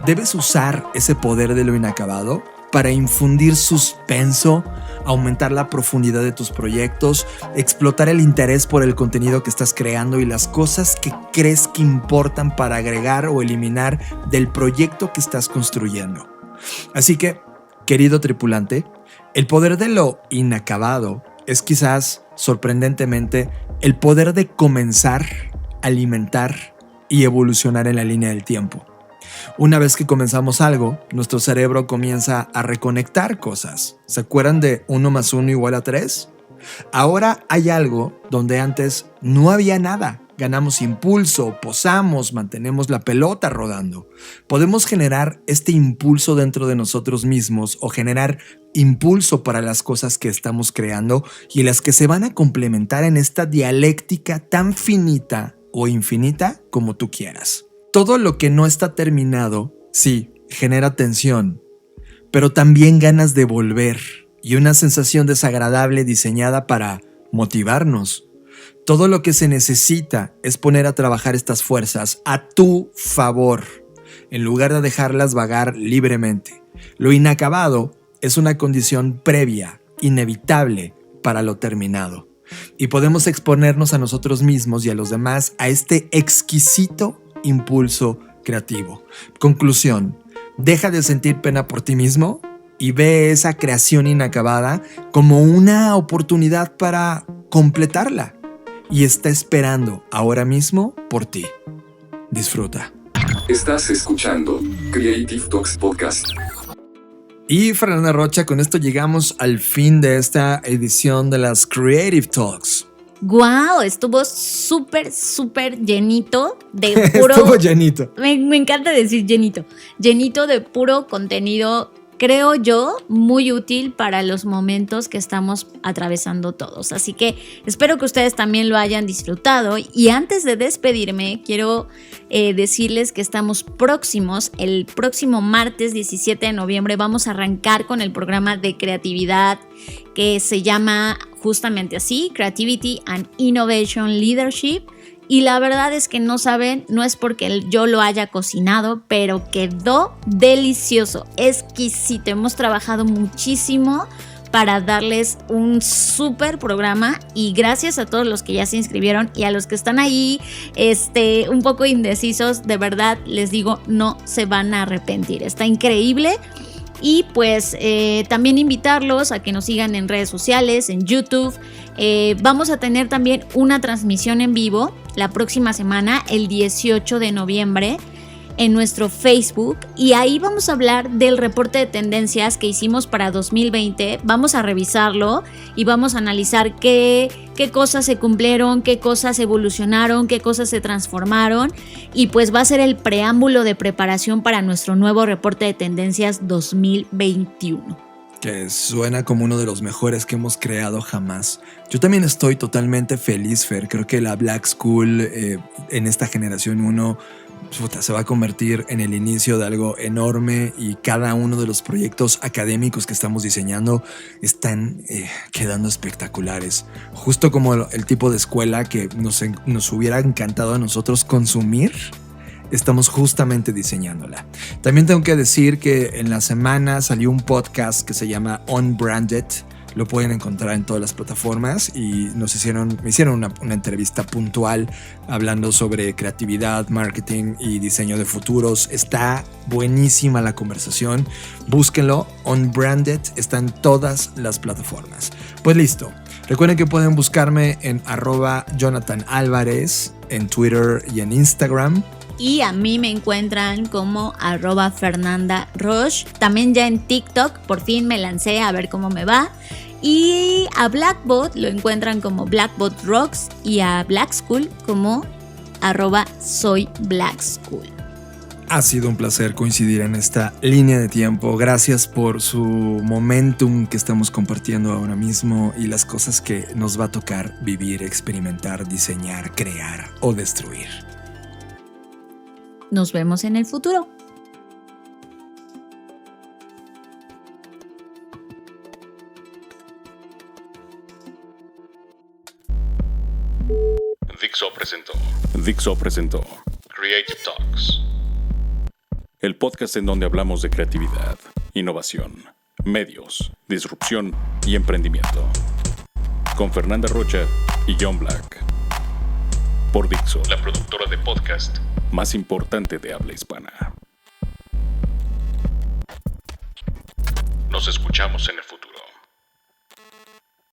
Debes usar ese poder de lo inacabado para infundir suspenso, aumentar la profundidad de tus proyectos, explotar el interés por el contenido que estás creando y las cosas que crees que importan para agregar o eliminar del proyecto que estás construyendo. Así que, querido tripulante, el poder de lo inacabado es quizás, sorprendentemente, el poder de comenzar, alimentar y evolucionar en la línea del tiempo. Una vez que comenzamos algo, nuestro cerebro comienza a reconectar cosas. ¿Se acuerdan de 1 más 1 igual a 3? Ahora hay algo donde antes no había nada. Ganamos impulso, posamos, mantenemos la pelota rodando. Podemos generar este impulso dentro de nosotros mismos o generar impulso para las cosas que estamos creando y las que se van a complementar en esta dialéctica tan finita o infinita como tú quieras. Todo lo que no está terminado, sí, genera tensión, pero también ganas de volver y una sensación desagradable diseñada para motivarnos. Todo lo que se necesita es poner a trabajar estas fuerzas a tu favor, en lugar de dejarlas vagar libremente. Lo inacabado es una condición previa, inevitable para lo terminado. Y podemos exponernos a nosotros mismos y a los demás a este exquisito impulso creativo. Conclusión: deja de sentir pena por ti mismo y ve esa creación inacabada como una oportunidad para completarla. Y está esperando ahora mismo por ti. Disfruta. Estás escuchando Creative Talks Podcast. Y Fernanda Rocha, con esto llegamos al fin de esta edición de las Creative Talks. ¡Guau! Estuvo súper llenito de puro... Estuvo llenito. Me encanta decir llenito. Llenito de puro contenido, creo yo, muy útil para los momentos que estamos atravesando todos. Así que espero que ustedes también lo hayan disfrutado. Y antes de despedirme, quiero decirles que estamos próximos. El próximo martes 17 de noviembre vamos a arrancar con el programa de creatividad que se llama justamente así, Creativity and Innovation Leadership. Y la verdad es que no saben, no es porque yo lo haya cocinado, pero quedó delicioso, exquisito. Hemos trabajado muchísimo para darles un súper programa y gracias a todos los que ya se inscribieron y a los que están ahí un poco indecisos, de verdad les digo, no se van a arrepentir. Está increíble. Y pues también invitarlos a que nos sigan en redes sociales, en YouTube. Vamos a tener también una transmisión en vivo la próxima semana, el 18 de noviembre, en nuestro Facebook. Y ahí vamos a hablar del reporte de tendencias que hicimos para 2020. Vamos a revisarlo y vamos a analizar qué cosas se cumplieron, qué cosas evolucionaron, qué cosas se transformaron. Y pues va a ser el preámbulo de preparación para nuestro nuevo reporte de tendencias 2021. Que suena como uno de los mejores que hemos creado jamás. Yo también estoy totalmente feliz, Fer. Creo que la Black School en esta generación 1 se va a convertir en el inicio de algo enorme y cada uno de los proyectos académicos que estamos diseñando están quedando espectaculares. Justo como el tipo de escuela que nos hubiera encantado a nosotros consumir estamos justamente diseñándola. También tengo que decir que en la semana salió un podcast que se llama Unbranded. Lo pueden encontrar en todas las plataformas y me hicieron una entrevista puntual hablando sobre creatividad, marketing y diseño de futuros. Está buenísima la conversación. Búsquenlo. Unbranded está en todas las plataformas. Pues listo. Recuerden que pueden buscarme en @JonathanAlvarez en Twitter y en Instagram. Y a mí me encuentran como @Fernanda Roche. También ya en TikTok, por fin me lancé a ver cómo me va. Y a Blackbot lo encuentran como Blackbot Rocks y a Black School como @soyblackschool. Ha sido un placer coincidir en esta línea de tiempo. Gracias por su momentum que estamos compartiendo ahora mismo y las cosas que nos va a tocar vivir, experimentar, diseñar, crear o destruir. Nos vemos en el futuro. Dixo presentó Creative Talks, el podcast en donde hablamos de creatividad, innovación, medios, disrupción y emprendimiento. Con Fernanda Rocha y John Black. Por Dixo, la productora de podcast más importante de habla hispana. Nos escuchamos en el futuro.